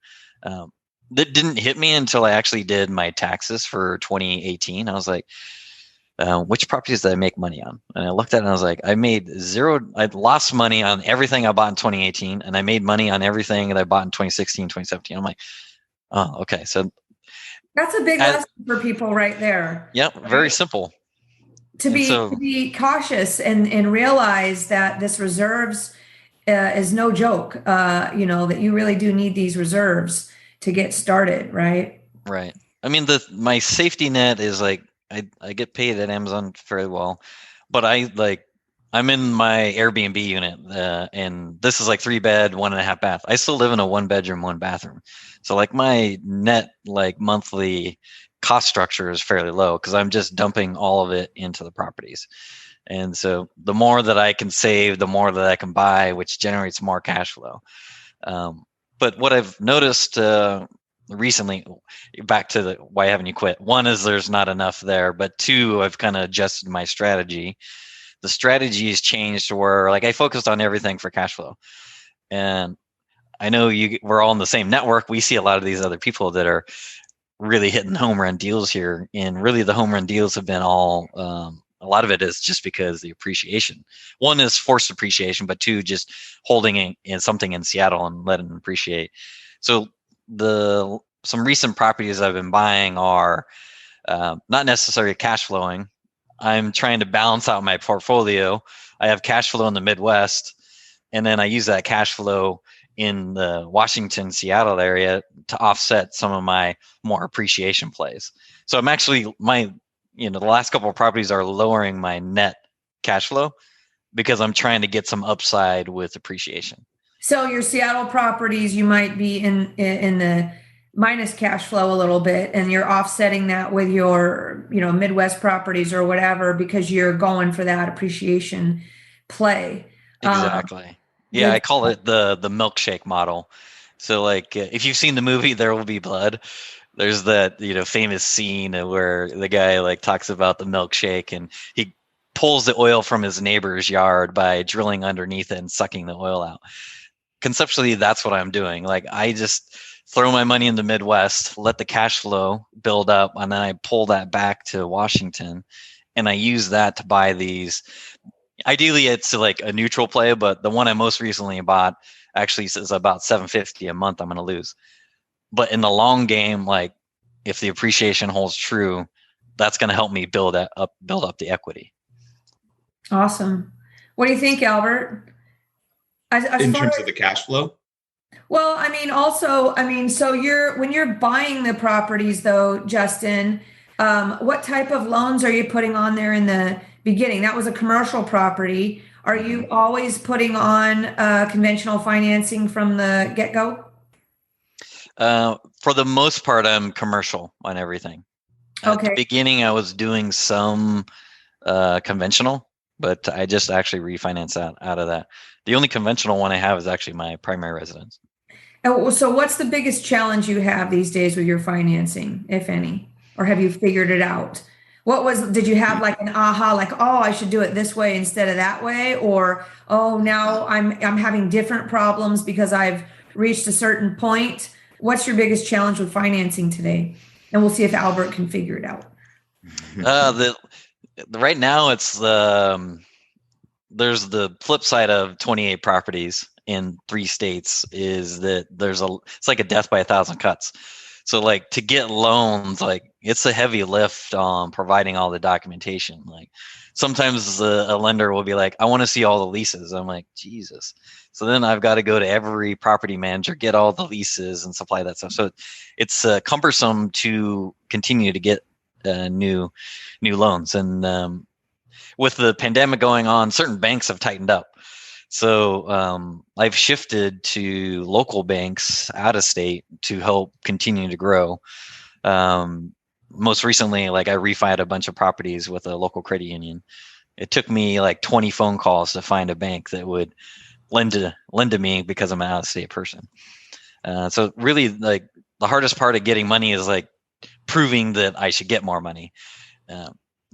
S5: That didn't hit me until I actually did my taxes for 2018. I was like, which properties did I make money on? And I looked at it and I was like, I lost money on everything I bought in 2018, and I made money on everything that I bought in 2016, 2017. I'm like, oh, okay. So
S3: that's a big lesson for people right there.
S5: Yep. Right? Very simple.
S3: To be cautious and realize that this reserves is no joke, that you really do need these reserves to get started, right?
S5: Right. I mean, my safety net is like, I get paid at Amazon very well, but I'm in my Airbnb unit, and this is like 3-bed, 1.5 bath. I still live in a 1-bedroom, 1-bathroom. So like, my net like monthly cost structure is fairly low because I'm just dumping all of it into the properties. And so the more that I can save, the more that I can buy, which generates more cash flow. But what I've noticed recently, back to the why haven't you quit? One is there's not enough there, but two, I've kind of adjusted my strategy. The strategy has changed to where like I focused on everything for cash flow. And I know we're all in the same network. We see a lot of these other people that are really hitting home run deals here. And really the home run deals have been all, a lot of it is just because the appreciation. One is forced appreciation, but two, just holding in something in Seattle and letting them appreciate. So some recent properties I've been buying are not necessarily cash flowing. I'm trying to balance out my portfolio. I have cash flow in the Midwest, and then I use that cash flow in the Washington, Seattle area to offset some of my more appreciation plays. So I'm actually, my the last couple of properties are lowering my net cash flow because I'm trying to get some upside with appreciation.
S3: So your Seattle properties, you might be in the minus cash flow a little bit, and you're offsetting that with your, Midwest properties or whatever, because you're going for that appreciation play.
S5: Exactly. Yeah, I call it the milkshake model. So like if you've seen the movie There Will Be Blood, there's that famous scene where the guy like talks about the milkshake, and he pulls the oil from his neighbor's yard by drilling underneath it and sucking the oil out. Conceptually, that's what I'm doing. Like I just throw my money in the Midwest, let the cash flow build up, and then I pull that back to Washington, and I use that to buy these. Ideally, it's like a neutral play, but the one I most recently bought actually is about $750 a month I'm going to lose. But in the long game, like if the appreciation holds true, that's going to help me build up the equity.
S3: Awesome. What do you think, Albert?
S4: In terms of the cash flow?
S3: Well, so when you're buying the properties though, Justin, what type of loans are you putting on there in the beginning? That was a commercial property. Are you always putting on conventional financing from the get-go?
S5: For the most part, I'm commercial on everything.
S3: Okay.
S5: At the beginning, I was doing some conventional, but I just actually refinanced out of that. The only conventional one I have is actually my primary residence.
S3: So what's the biggest challenge you have these days with your financing, if any? Or have you figured it out? Did you have like an aha, like, oh, I should do it this way instead of that way? Or, oh, now I'm having different problems because I've reached a certain point. What's your biggest challenge with financing today? And we'll see if Albert can figure it out.
S5: Right now it's there's the flip side of 28 properties in 3 states is that it's like a death by 1,000 cuts. So like to get loans, like it's a heavy lift on providing all the documentation. Like sometimes a lender will be like, I want to see all the leases. I'm like, Jesus. So then I've got to go to every property manager, get all the leases and supply that stuff. So it's cumbersome to continue to get new loans. And with the pandemic going on, certain banks have tightened up. So I've shifted to local banks out of state to help continue to grow. Most recently, like I refied a bunch of properties with a local credit union. It took me like 20 phone calls to find a bank that would lend to me because I'm an out of state person. So really like the hardest part of getting money is like proving that I should get more money.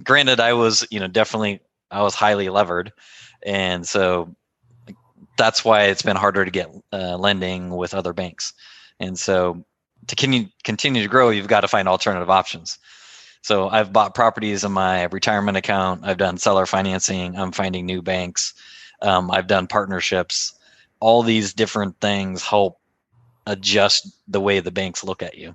S5: Granted, I was, definitely I was highly levered. And so that's why it's been harder to get lending with other banks. And so to continue to grow, you've got to find alternative options. So I've bought properties in my retirement account. I've done seller financing. I'm finding new banks. I've done partnerships. All these different things help adjust the way the banks look at you.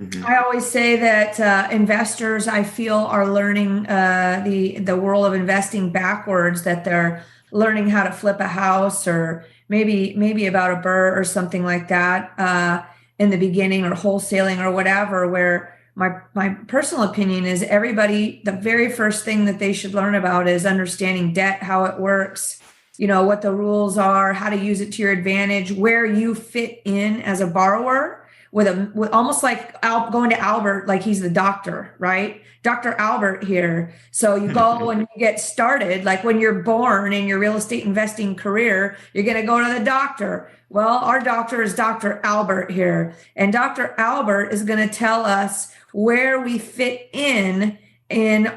S3: Mm-hmm. I always say that investors, I feel, are learning the world of investing backwards, that they're learning how to flip a house or maybe about a BRRRR or something like that in the beginning, or wholesaling or whatever, where my personal opinion is everybody, the very first thing that they should learn about is understanding debt, how it works, what the rules are, how to use it to your advantage, where you fit in as a borrower with almost like going to Albert, like he's the doctor, right? Dr. Albert here. So you go and you get started, like when you're born in your real estate investing career, you're going to go to the doctor. Well, our doctor is Dr. Albert here. And Dr. Albert is going to tell us where we fit in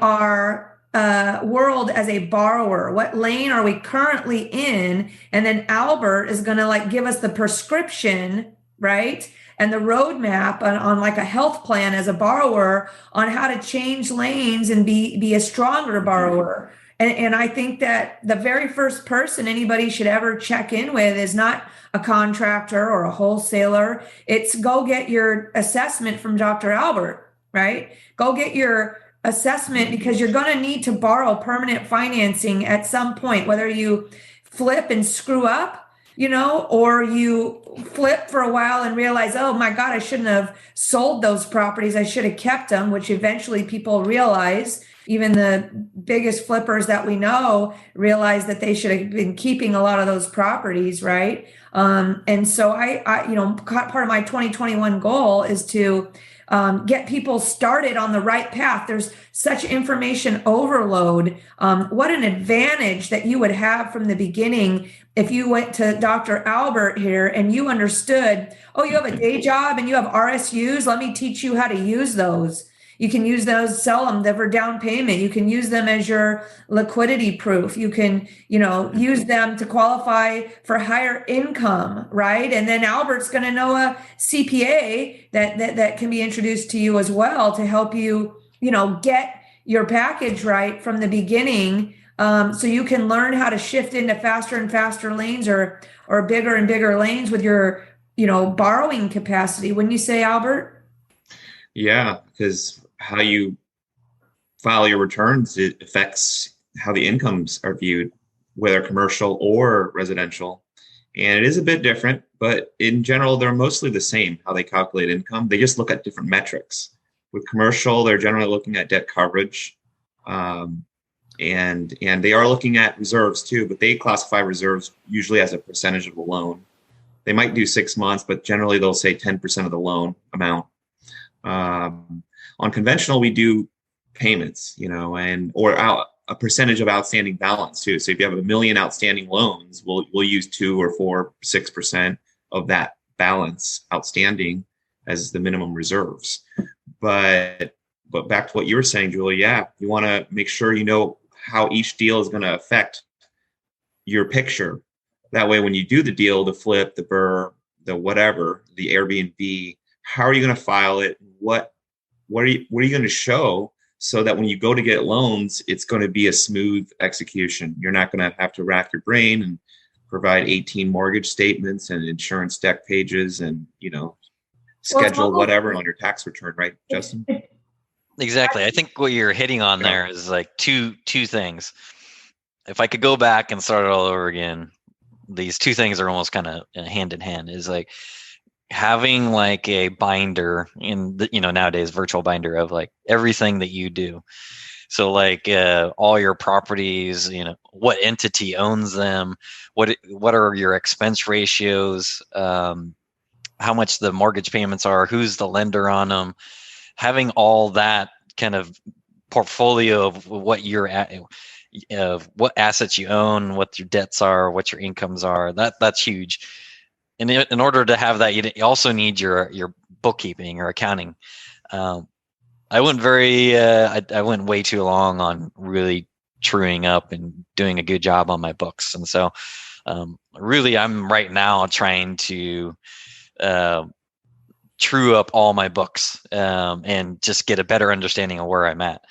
S3: our world as a borrower. What lane are we currently in? And then Albert is going to give us the prescription, right? And the roadmap on like a health plan as a borrower on how to change lanes and be a stronger borrower. And I think that the very first person anybody should ever check in with is not a contractor or a wholesaler. It's go get your assessment from Dr. Albert, right? Go get your assessment, because you're going to need to borrow permanent financing at some point, whether you flip and screw up, or you flip for a while and realize, oh my God, I shouldn't have sold those properties. I should have kept them, which eventually people realize. Even the biggest flippers that we know realize that they should have been keeping a lot of those properties, right? And so I, part of my 2021 goal is to get people started on the right path. There's such information overload. What an advantage that you would have from the beginning if you went to Dr. Albert here and you understood, oh, you have a day job and you have RSUs. Let me teach you how to use those. You can use those, sell them for down payment. You can use them as your liquidity proof. You can, use them to qualify for higher income, right? And then Albert's going to know a CPA that can be introduced to you as well to help you, get your package right from the beginning, so you can learn how to shift into faster and faster lanes or bigger and bigger lanes with your, borrowing capacity. Wouldn't you say, Albert?
S4: Yeah, because how you file your returns, it affects how the incomes are viewed, whether commercial or residential. And it is a bit different, but in general, they're mostly the same, how they calculate income. They just look at different metrics. With commercial, they're generally looking at debt coverage, and they are looking at reserves too, but they classify reserves usually as a percentage of the loan. They might do 6 months, but generally they'll say 10% of the loan amount. On conventional, we do payments, or a percentage of outstanding balance too. So if you have 1 million outstanding loans, we'll use 2 or 4, 6% of that balance outstanding as the minimum reserves. But back to what you were saying, Julie, yeah, you want to make sure you know how each deal is going to affect your picture. That way, when you do the deal, the flip, the BRRRR, the whatever, the Airbnb, how are you going to file it? What are you going to show so that when you go to get loans, it's going to be a smooth execution? You're not going to have to rack your brain and provide 18 mortgage statements and insurance deck pages and, schedule whatever on your tax return, right, Justin?
S5: Exactly. I think what you're hitting on there is like two things. If I could go back and start it all over again, these two things are almost kind of hand in hand. Is like having like a binder in the, nowadays virtual binder of like everything that you do. So like all your properties, what entity owns them, what are your expense ratios, how much the mortgage payments are, who's the lender on them, having all that kind of portfolio of what you're at, of what assets you own, what your debts are, what your incomes are. That's huge. And in order to have that, you also need your bookkeeping or accounting. I went I went way too long on really truing up and doing a good job on my books. And so really I'm right now trying to true up all my books and just get a better understanding of where I'm at.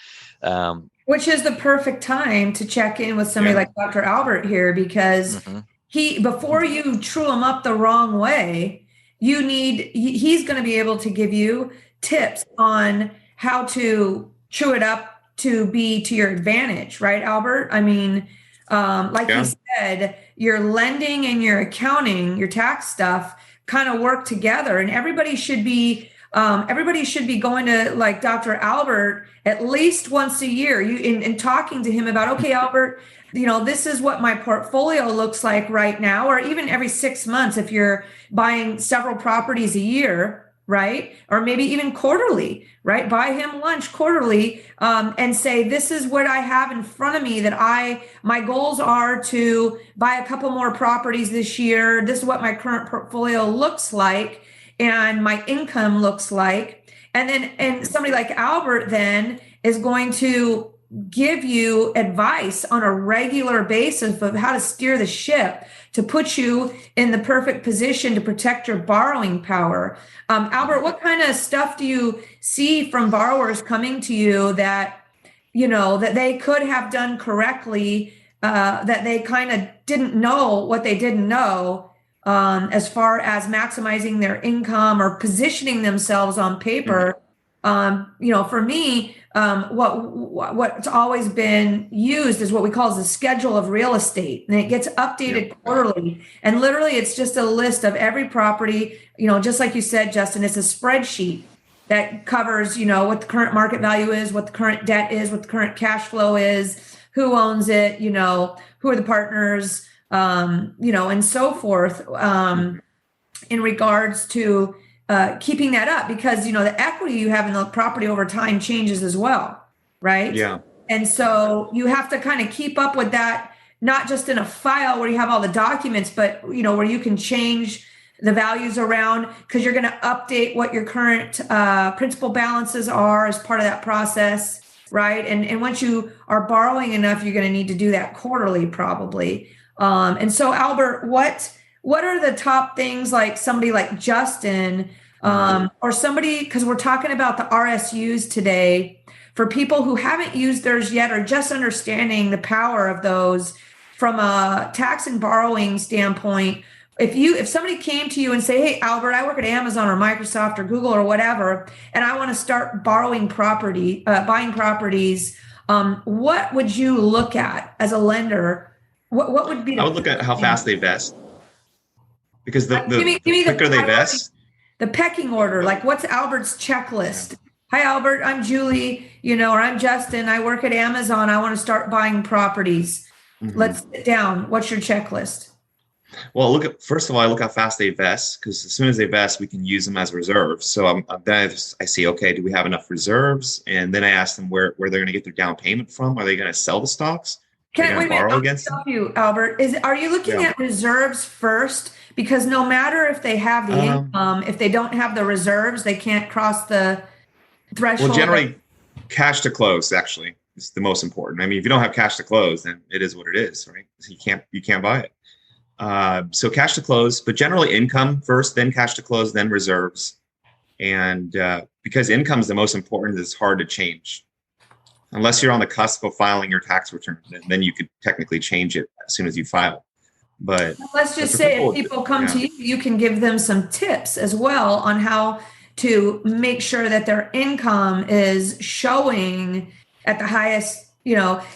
S3: Which is the perfect time to check in with somebody like Dr. Albert here, because before you true him up the wrong way, he's going to be able to give you tips on how to true it up to be to your advantage, right, Albert? I mean, you said, your lending and your accounting, your tax stuff kind of work together, and everybody should be going to like Dr. Albert at least once a year, and talking to him about, okay, Albert, this is what my portfolio looks like right now, or even every 6 months if you're buying several properties a year, right? Or maybe even quarterly, right? Buy him lunch quarterly, and say, this is what I have in front of me that my goals are to buy a couple more properties this year. This is what my current portfolio looks like and my income looks like. And somebody like Albert then is going to give you advice on a regular basis of how to steer the ship to put you in the perfect position to protect your borrowing power. Albert, what kind of stuff do you see from borrowers coming to you that, that they could have done correctly, that they kind of didn't know what they didn't know, as far as maximizing their income or positioning themselves on paper For me, what's always been used is what we call the schedule of real estate, and it gets updated quarterly. And literally, it's just a list of every property. Just like you said, Justin, it's a spreadsheet that covers, what the current market value is, what the current debt is, what the current cash flow is, who owns it, who are the partners, and so forth. In regards to keeping that up, because the equity you have in the property over time changes as well, right?
S4: Yeah.
S3: And so you have to kind of keep up with that, not just in a file where you have all the documents, but where you can change the values around, because you're going to update what your current principal balances are as part of that process, right? And once you are borrowing enough, you're going to need to do that quarterly probably. And so Albert, what are the top things, like somebody like Justin, or somebody, because we're talking about the RSUs today, for people who haven't used theirs yet or just understanding the power of those from a tax and borrowing standpoint. If somebody came to you and say, hey, Albert, I work at Amazon or Microsoft or Google or whatever, and I want to start buying properties, what would you look at as a lender? What would be?
S4: I would look at how fast they vest. Because the quicker they vest,
S3: the pecking order, like what's Albert's checklist? Hi, Albert, I'm Julie, or I'm Justin. I work at Amazon. I want to start buying properties. Let's sit down. What's your checklist?
S4: Well, first of all, I look how fast they vest, because as soon as they vest, we can use them as reserves. So then I see, okay, do we have enough reserves? And then I ask them where they're going to get their down payment from. Are they going to sell the stocks?
S3: Can I borrow against them? You, Albert? Are you looking at reserves first? Because no matter if they have the income, if they don't have the reserves, they can't cross the threshold.
S4: Well, generally, cash to close actually is the most important. I mean, if you don't have cash to close, then it is what it is, right? So you can't buy it. So cash to close, but generally income first, then cash to close, then reserves. And because income is the most important, it's hard to change. Unless you're on the cusp of filing your tax return, then you could technically change it as soon as you file. But
S3: let's just say if people come to you, you can give them some tips as well on how to make sure that their income is showing at the highest.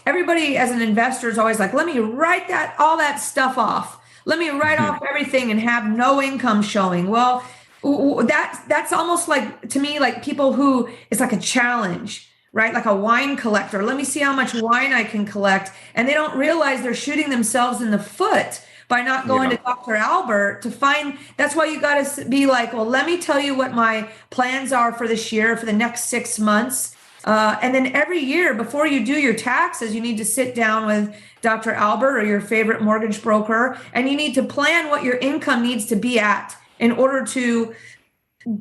S3: Everybody as an investor is always like, let me write all that stuff off. Let me write off everything and have no income showing. Well, that's almost like, to me, like people who, it's like a challenge, right? Like a wine collector. Let me see how much wine I can collect. And they don't realize they're shooting themselves in the foot by not going to Dr. Albert to find. That's why you got to be like, well, let me tell you what my plans are for this year, for the next 6 months. And then every year before you do your taxes, you need to sit down with Dr. Albert or your favorite mortgage broker, and you need to plan what your income needs to be at in order to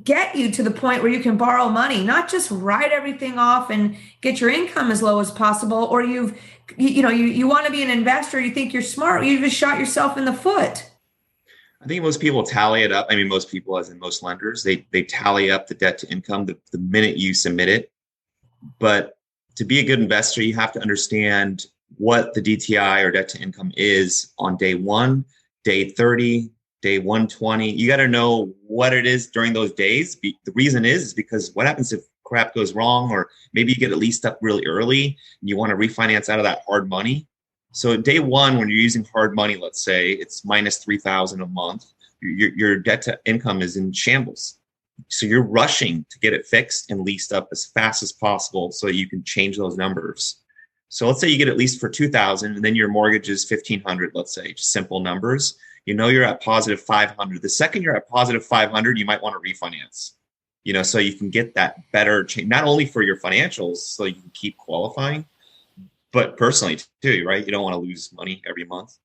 S3: get you to the point where you can borrow money, not just write everything off and get your income as low as possible. Or you want to be an investor, you think you're smart, you just shot yourself in the foot.
S4: I think most people tally it up. I mean, most people, as in most lenders, they tally up the debt to income the minute you submit it. But to be a good investor, you have to understand what the DTI or debt to income is on day 1, day 30, day 120. You got to know what it is during those days. The reason is because what happens if crap goes wrong, or maybe you get it leased up really early and you want to refinance out of that hard money. So day 1, when you're using hard money, let's say it's minus $3,000 a month, your debt to income is in shambles. So you're rushing to get it fixed and leased up as fast as possible so you can change those numbers. So let's say you get it leased for $2,000 and then your mortgage is $1,500, let's say, just simple numbers. You're at positive 500. The second you're at positive 500, you might want to refinance, so you can get that better change, not only for your financials, so you can keep qualifying, but personally too, right? You don't want to lose money every month.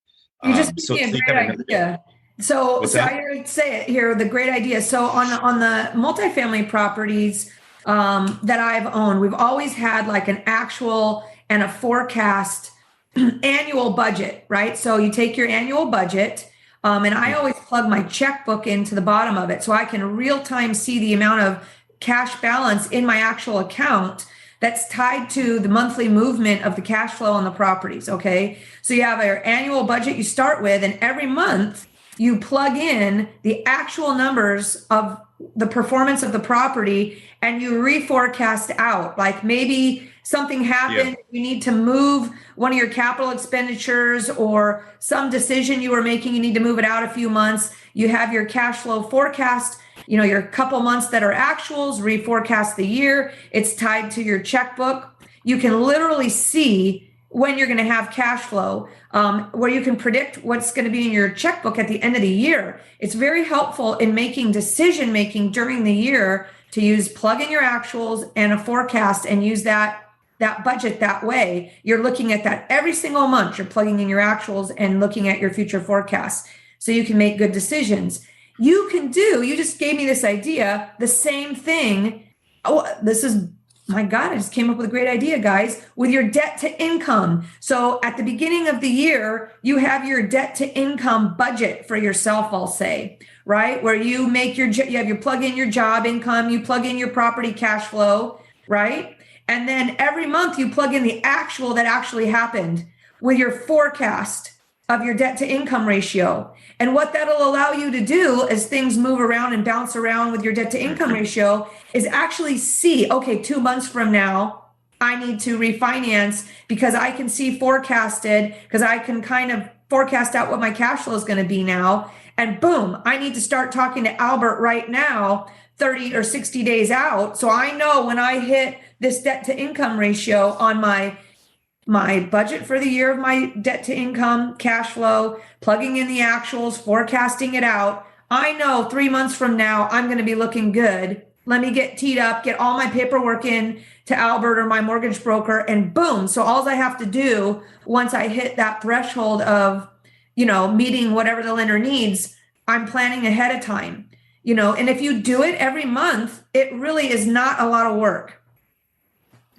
S3: You just gave me a great idea. So I would say it here, the great idea. So on the multifamily properties that I've owned, we've always had like an actual and a forecast annual budget, right? So you take your annual budget, and I always plug my checkbook into the bottom of it so I can real time see the amount of cash balance in my actual account that's tied to the monthly movement of the cash flow on the properties. Okay. So you have your annual budget you start with, and every month you plug in the actual numbers of the performance of the property and you reforecast out. Like maybe something happened, you need to move one of your capital expenditures or some decision you were making, you need to move it out a few months. You have your cash flow forecast, your couple months that are actuals, reforecast the year. It's tied to your checkbook. You can literally see when you're going to have cash flow, where you can predict what's going to be in your checkbook at the end of the year. It's very helpful in making decision making during the year to plug in your actuals and a forecast and use that budget that way. You're looking at that every single month. You're plugging in your actuals and looking at your future forecasts so you can make good decisions. You just gave me this idea, the same thing. My God, I just came up with a great idea, guys, with your debt to income. So at the beginning of the year, you have your debt to income budget for yourself, I'll say, right? Where you plug in your job income, you plug in your property cash flow, right? And then every month you plug in the actual that actually happened with your forecast of your debt to income ratio. And what that'll allow you to do as things move around and bounce around with your debt to income ratio is actually see, okay, 2 months from now, I need to refinance because I can see forecasted, because I can kind of forecast out what my cash flow is going to be now. And boom, I need to start talking to Albert right now, 30 or 60 days out. So I know when I hit this debt to income ratio on my budget for the year of my debt to income, cash flow, plugging in the actuals, forecasting it out. I know 3 months from now, I'm going to be looking good. Let me get teed up, get all my paperwork in to Albert or my mortgage broker, and boom. So all I have to do once I hit that threshold of, meeting whatever the lender needs, I'm planning ahead of time, and if you do it every month, it really is not a lot of work.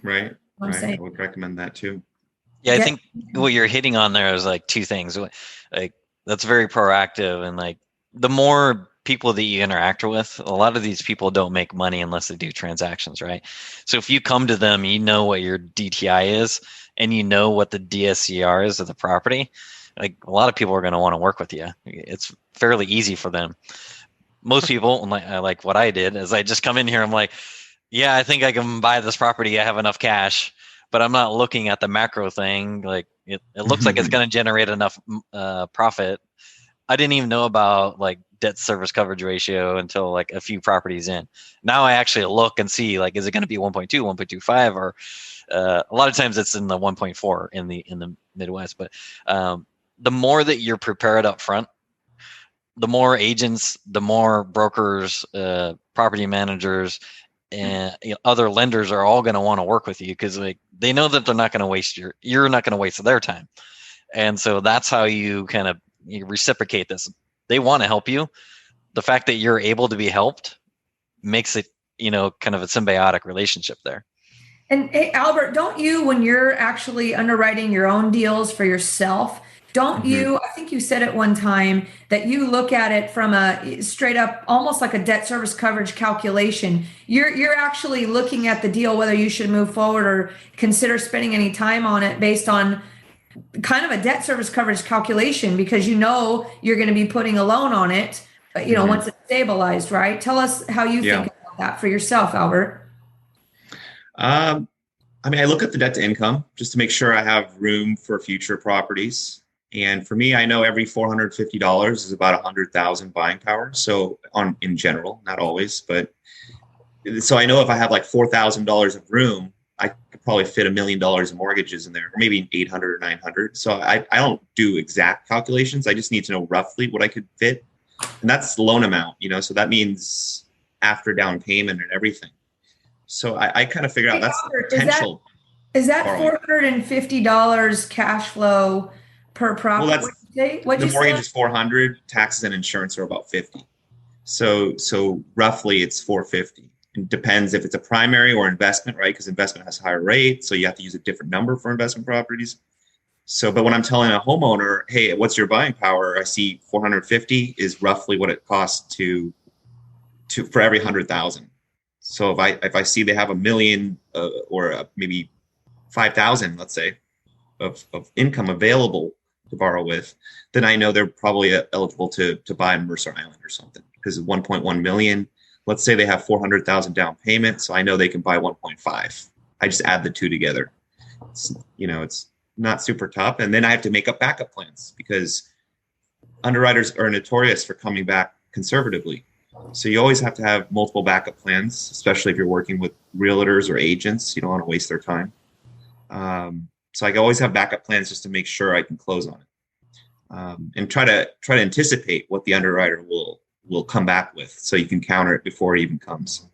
S4: Right. I would recommend that too.
S5: Yeah, I think what you're hitting on there is like two things. Like that's very proactive, and like the more people that you interact with, a lot of these people don't make money unless they do transactions, right? So if you come to them, you know what your DTI is, and you know what the DSCR is of the property. Like a lot of people are going to want to work with you. It's fairly easy for them. Most people, like what I did, is I just come in here. I'm like, yeah, I think I can buy this property. I have enough cash. But I'm not looking at the macro thing. Like it looks like it's going to generate enough profit. I didn't even know about like debt service coverage ratio until like a few properties in. Now I actually look and see like, is it going to be 1.2, 1.25, or a lot of times it's in the 1.4 in the Midwest. But the more that you're prepared up front, the more agents, the more brokers, property managers, and other lenders are all going to want to work with you because like they know that they're not going to waste you're not going to waste their time. And so that's how you kind of reciprocate this. They want to help you. The fact that you're able to be helped makes it, kind of a symbiotic relationship there.
S3: And hey, Albert, don't you, when you're actually underwriting your own deals for yourself, don't you, I think you said it one time that you look at it from a straight up, almost like a debt service coverage calculation. You're actually looking at the deal, whether you should move forward or consider spending any time on it based on kind of a debt service coverage calculation, because you're going to be putting a loan on it, once it's stabilized, right? Tell us how you think about that for yourself, Albert.
S4: I look at the debt to income just to make sure I have room for future properties. And for me, I know every $450 is about 100,000 buying power. So in general, not always, but so I know if I have like $4,000 of room, I could probably fit $1 million of mortgages in there, or maybe 800 or 900. So I don't do exact calculations. I just need to know roughly what I could fit. And that's the loan amount, so that means after down payment and everything. So I kind of figure out that's the potential.
S3: Is that $450 cash flow per property?
S4: Well, the mortgage is $400, taxes and insurance are about $50. So roughly it's $450. It depends if it's a primary or investment, right? Because investment has a higher rate, so you have to use a different number for investment properties. So, but when I'm telling a homeowner, hey, what's your buying power? I see 450 is roughly what it costs for every 100,000. So if I see they have $1 million or maybe 5,000, let's say, of income available, to borrow with, then I know they're probably eligible to buy Mercer Island or something, because 1.1 million, let's say they have 400,000 down payment. So I know they can buy 1.5. I just add the two together. It's not super tough. And then I have to make up backup plans, because underwriters are notorious for coming back conservatively. So you always have to have multiple backup plans, especially if you're working with realtors or agents. You don't want to waste their time. So I always have backup plans just to make sure I can close on it, and try to anticipate what the underwriter will come back with, so you can counter it before it even comes.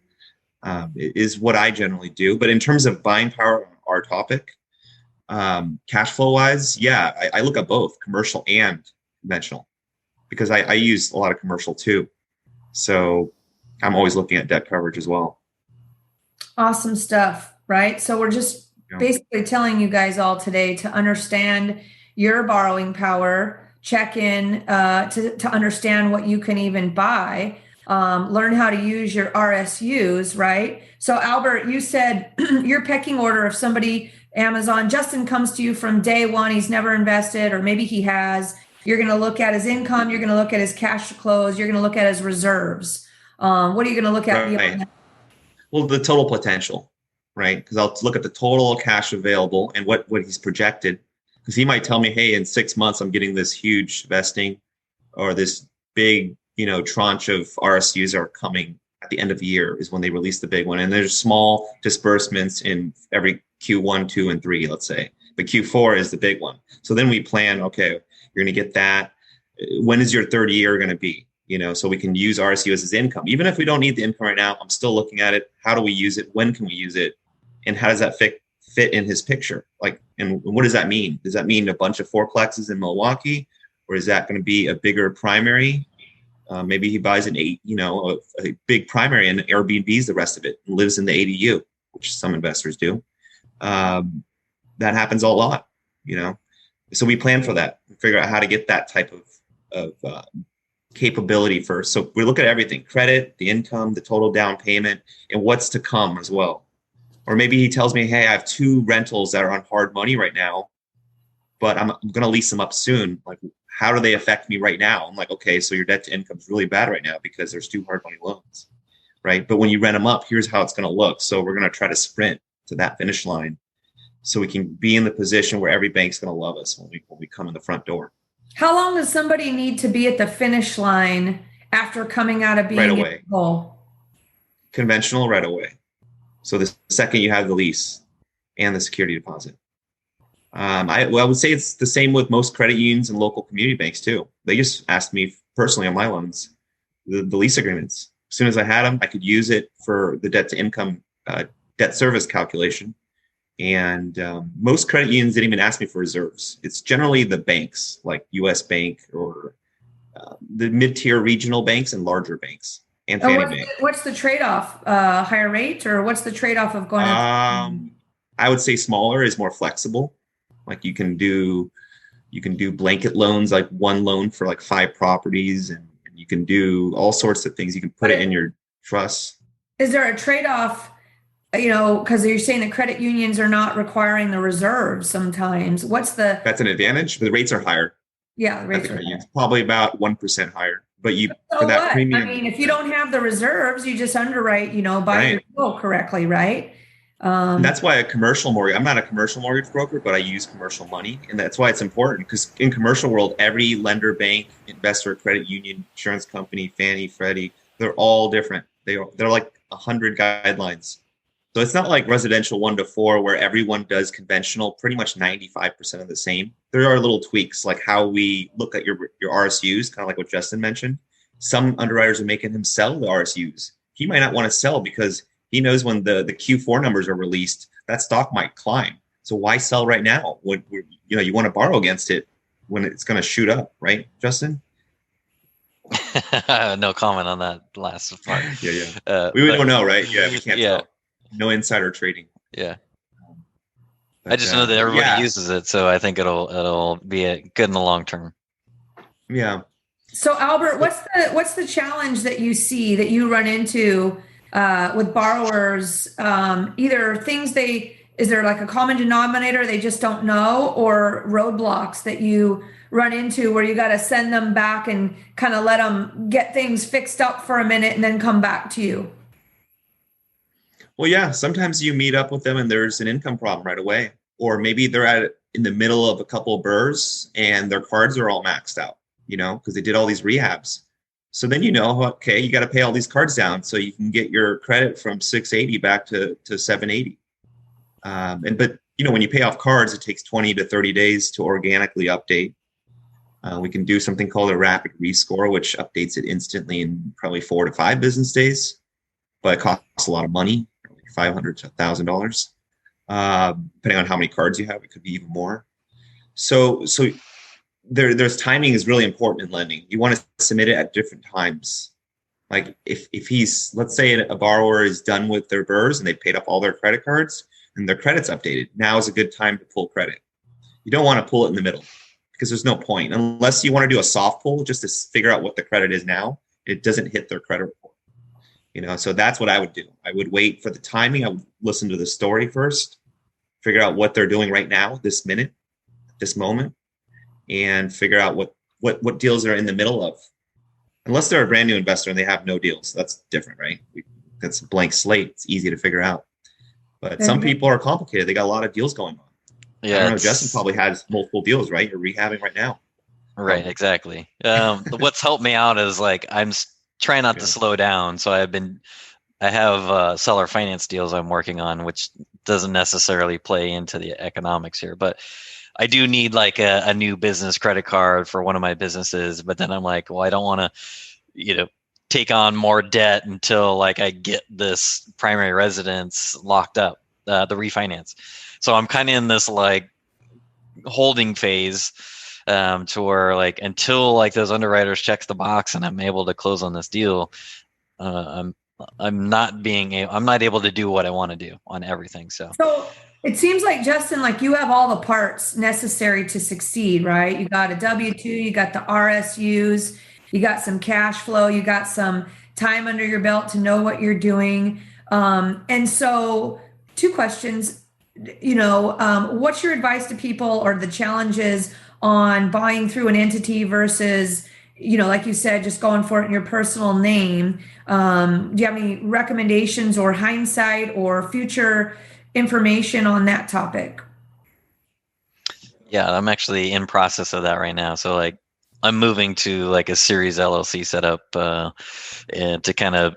S4: It is what I generally do. But in terms of buying power on our topic, cash flow wise, yeah, I look at both commercial and conventional, because I use a lot of commercial too. So I'm always looking at debt coverage as well.
S3: Awesome stuff, right? So we're just basically telling you guys all today to understand your borrowing power, check in to understand what you can even buy, learn how to use your RSUs, right? So Albert, you said your pecking order, if somebody, Amazon, Justin comes to you from day one, he's never invested, or maybe he has, you're going to look at his income, you're going to look at his cash to close, you're going to look at his reserves. What are you going to look at?
S4: Right. Well, the total potential, right? Because I'll look at the total cash available and what he's projected. Because he might tell me, hey, in 6 months, I'm getting this huge vesting, or this big, tranche of RSUs are coming at the end of the year is when they release the big one. And there's small disbursements in every Q1, 2, and 3, let's say. But Q4 is the big one. So then we plan, okay, you're going to get that. When is your third year going to be? So we can use RSU as his income. Even if we don't need the income right now, I'm still looking at it. How do we use it? When can we use it? And how does that fit in his picture? And what does that mean? Does that mean a bunch of fourplexes in Milwaukee? Or is that going to be a bigger primary? Maybe he buys a big primary and Airbnbs the rest of it and lives in the ADU, which some investors do. That happens a lot, So we plan for that and figure out how to get that type of capability first. So we look at everything: credit, the income, the total down payment, and what's to come as well. Or maybe he tells me, hey, I have 2 rentals that are on hard money right now, but I'm going to lease them up soon. Like, how do they affect me right now? I'm like, okay, so your debt to income is really bad right now because there's 2 hard money loans, right? But when you rent them up, here's how it's going to look. So we're going to try to sprint to that finish line, so we can be in the position where every bank's going to love us when we come in the front door.
S3: How long does somebody need to be at the finish line after coming out of being
S4: right away?
S3: In the hole?
S4: Conventional, right away. So the second you have the lease and the security deposit. I would say it's the same with most credit unions and local community banks too. They just asked me personally on my loans, the lease agreements. As soon as I had them, I could use it for the debt to income, debt service calculation. And most credit unions didn't even ask me for reserves. It's generally the banks like US Bank or the mid-tier regional banks and larger banks and Fannie Mae.
S3: What's the trade-off? Higher rate, or what's the trade-off of going?
S4: I would say smaller is more flexible. Like you can do blanket loans, like one loan for like 5 properties, and you can do all sorts of things. You can put it in your trust.
S3: Is there a trade-off? Because you're saying that credit unions are not requiring the reserves sometimes. That's
S4: an advantage, but the rates are higher.
S3: Yeah, the rates are higher.
S4: Probably about 1% higher. But for that premium.
S3: I mean, if you don't have the reserves, you just underwrite, buy your deal correctly, right?
S4: That's why a commercial mortgage, I'm not a commercial mortgage broker, but I use commercial money. And that's why it's important, because in commercial world, every lender, bank, investor, credit union, insurance company, Fannie, Freddie, they're all different. They're like 100 guidelines. So it's not like residential 1 to 4 where everyone does conventional, pretty much 95% of the same. There are little tweaks, like how we look at your RSUs, kind of like what Justin mentioned. Some underwriters are making him sell the RSUs. He might not want to sell because he knows when the Q4 numbers are released, that stock might climb. So why sell right now when you want to borrow against it when it's going to shoot up, right, Justin?
S5: No comment on that last part.
S4: Yeah. We don't know, right? Yeah, we can't tell. No insider trading.
S5: Yeah. I just know that everybody uses it, so I think it'll be good in the long term.
S4: Yeah.
S3: So Albert, what's the challenge that you see that you run into with borrowers? Either things they is there like a common denominator they just don't know, or roadblocks that you run into where you got to send them back and kind of let them get things fixed up for a minute and then come back to you?
S4: Well, yeah, sometimes you meet up with them and there's an income problem right away. Or maybe they're in the middle of a couple of burrs and their cards are all maxed out, because they did all these rehabs. So then okay, you got to pay all these cards down so you can get your credit from 680 back to 780. But when you pay off cards, it takes 20 to 30 days to organically update. We can do something called a rapid rescore, which updates it instantly in probably 4 to 5 business days, but it costs a lot of money, $500 to $1,000. Depending on how many cards you have, it could be even more. So there's timing is really important in lending. You want to submit it at different times. Like if let's say a borrower is done with their burrs and they paid up all their credit cards and their credit's updated, now is a good time to pull credit. You don't want to pull it in the middle because there's no point unless you want to do a soft pull just to figure out what the credit is now. It doesn't hit their credit report. So that's what I would do. I would wait for the timing. I would listen to the story first, figure out what they're doing right now, this minute, this moment, and figure out what deals are in the middle of. Unless they're a brand new investor and they have no deals, that's different, right? That's a blank slate. It's easy to figure out. But some people are complicated. They got a lot of deals going on. Yeah, I don't know. Justin probably has multiple deals, right? You're rehabbing right now.
S5: Right, exactly. What's helped me out is I'm trying not to slow down. So I have seller finance deals I'm working on, which doesn't necessarily play into the economics here, but I do need a new business credit card for one of my businesses. But then I'm like, well, I don't want to, take on more debt until I get this primary residence locked up, the refinance. So I'm kind of in this holding phase to where until those underwriters checks the box and I'm able to close on this deal, I'm not able to do what I want to do on everything. So
S3: it seems like, Justin, you have all the parts necessary to succeed, right? You got a W-2, you got the RSUs, you got some cash flow, you got some time under your belt to know what you're doing. And so 2 questions, what's your advice to people or the challenges on buying through an entity versus, like you said, just going for it in your personal name? Do you have any recommendations or hindsight or future information on that topic?
S5: Yeah, I'm actually in process of that right now. So I'm moving to a series LLC setup and to kind of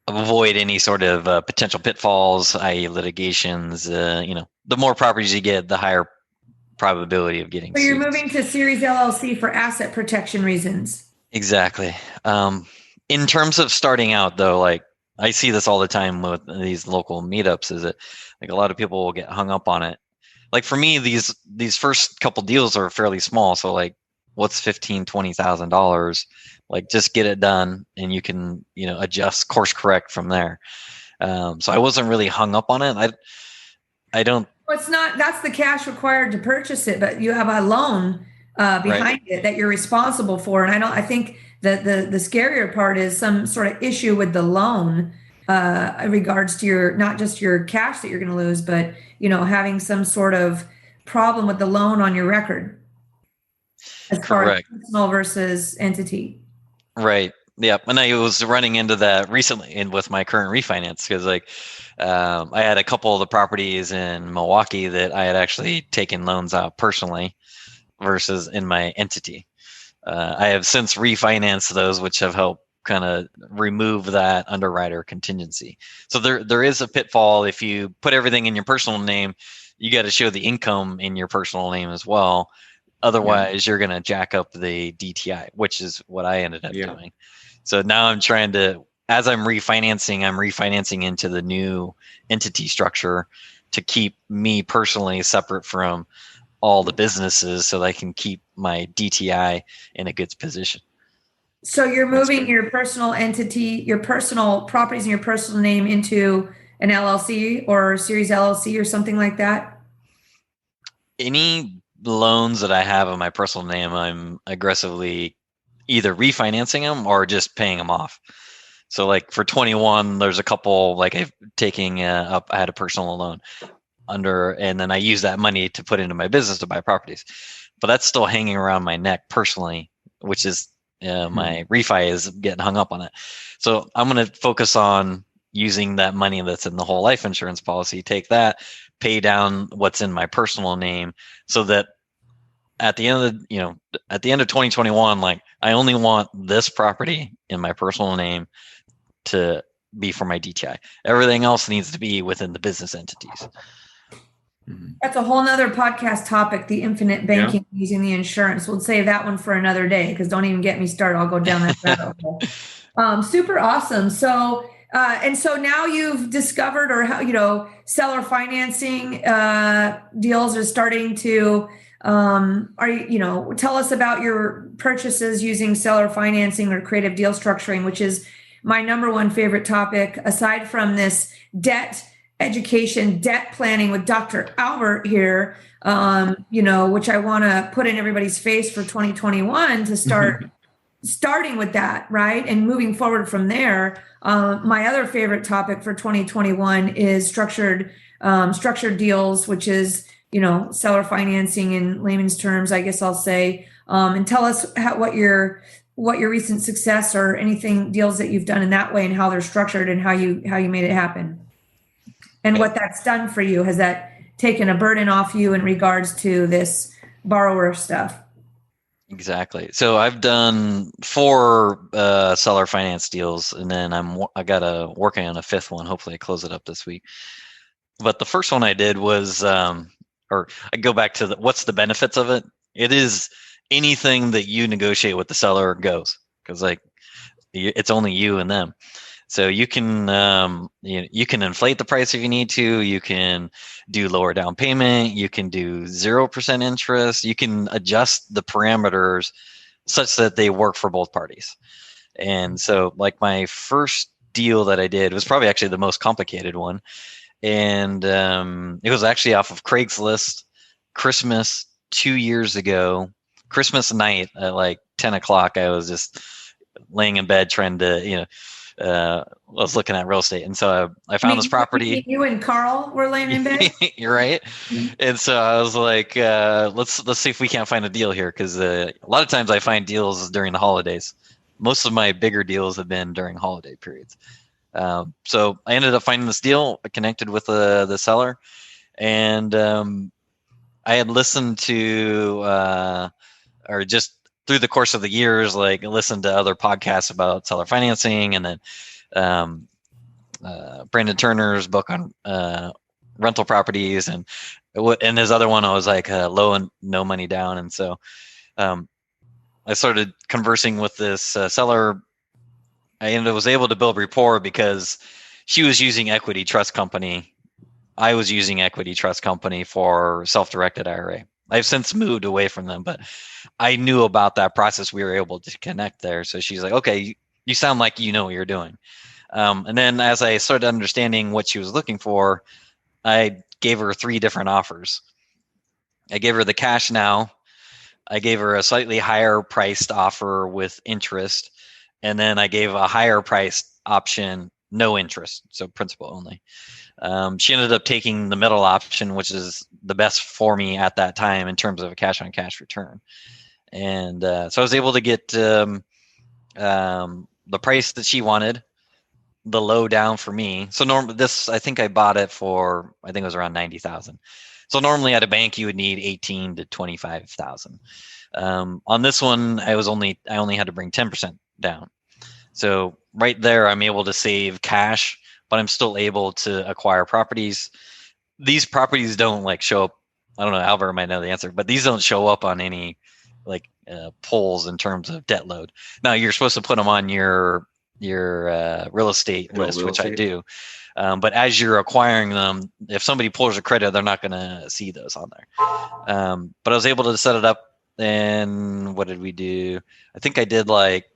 S5: avoid any sort of potential pitfalls, i.e. litigations. The more properties you get, the higher probability of getting
S3: So you're
S5: sued.
S3: moving to series LLC for asset protection reasons.
S5: Exactly. In terms of starting out though, I see this all the time with these local meetups, is that a lot of people will get hung up on it. For me, these first couple deals are fairly small. So what's $15,000, $20,000? Just get it done and you can, adjust, course correct from there. So I wasn't really hung up on it. I don't.
S3: Well, it's not, that's the cash required to purchase it, but you have a loan behind it that you're responsible for. And I think that the scarier part is some sort of issue with the loan in regards to not just your cash that you're going to lose, but, having some sort of problem with the loan on your record. As far as personal versus entity.
S5: Right. Yeah. And I was running into that recently with my current refinance because I had a couple of the properties in Milwaukee that I had actually taken loans out personally versus in my entity. I have since refinanced those, which have helped kind of remove that underwriter contingency. So there is a pitfall. If you put everything in your personal name, you got to show the income in your personal name as well. Otherwise, you're going to jack up the DTI, which is what I ended up doing. So now I'm trying to, as I'm refinancing into the new entity structure to keep me personally separate from all the businesses so that I can keep my DTI in a good position.
S3: So you're moving your personal entity, your personal properties in your personal name into an LLC or series LLC or something like that?
S5: Any loans that I have in my personal name, I'm aggressively either refinancing them or just paying them off. So like for 21, there's a couple like I've taking up. I had a personal loan under, and then I use that money to put into my business to buy properties. But that's still hanging around my neck personally, which is my refi is getting hung up on it. So I'm going to focus on using that money that's in the whole life insurance policy, take that, pay down what's in my personal name, so that at the end of at the end of 2021, like I only want this property in my personal name to be for my DTI. Everything else needs to be within the business entities.
S3: That's a whole nother podcast topic, the infinite banking using the insurance. We'll save that one for another day, because don't even get me started. I'll go down that rabbit hole. Super awesome. So, and so now you've discovered, or how, seller financing deals are starting to, tell us about your purchases using seller financing or creative deal structuring, which is my number one favorite topic, aside from this education, debt planning with Dr. Albert here, which I want to put in everybody's face for 2021 to start starting with that, right? And moving forward from there. My other favorite topic for 2021 is structured deals, which is, seller financing in layman's terms, I guess I'll say. And tell us what your recent success or anything deals that you've done in that way and how they're structured and how you made it happen. And what that's done for you. Has that taken a burden off you in regards to this borrower stuff?
S5: Exactly. So I've done 4 seller finance deals, and then I got working on a 5th one. Hopefully I close it up this week. But the first one I did was, or I go back to what's the benefits of it? It is anything that you negotiate with the seller goes, because like it's only you and them. So you can you can inflate the price if you need to. You can do lower down payment. You can do 0% interest. You can adjust the parameters such that they work for both parties. And so, like my first deal that I did was probably actually the most complicated one, and it was actually off of Craigslist. Christmas 2 years ago, Christmas night at like 10 o'clock, I was just laying in bed trying to I was looking at real estate, and so I found this property.
S3: You and Carl were laying in bed.
S5: You're right. And so I was like, let's see if we can't find a deal here, because a lot of times I find deals during the holidays. Most of my bigger deals have been during holiday periods. So I ended up finding this deal. I connected with the seller, and I had listened to or just through the course of the years, like listened to other podcasts about seller financing, and then Brandon Turner's book on rental properties, and his other one, I was like low and no money down. And so I started conversing with this seller. I was able to build rapport because she was using Equity Trust Company. I was using Equity Trust Company for self-directed IRA. I've since moved away from them, but I knew about that process. We were able to connect there. So she's like, okay, you sound like you know what you're doing. And then as I started understanding what she was looking for, I gave her 3 different offers. I gave her the cash now. I gave her a slightly higher priced offer with interest. And then I gave a higher priced option, no interest, so principal only. She ended up taking the middle option, which is the best for me at that time in terms of a cash on cash return. And so I was able to get the price that she wanted, the low down for me. So I think I bought it for, I think it was around $90,000. So normally at a bank you would need $18,000 to $25,000. On this one, I only had to bring 10% down. So right there, I'm able to save cash, but I'm still able to acquire properties. These properties don't like show up. I don't know, Albert might know the answer, but these don't show up on any like polls in terms of debt load. Now you're supposed to put them on your real estate list, which I do. But as you're acquiring them, if somebody pulls a credit, they're not going to see those on there. But I was able to set it up. And what did we do? I think I did like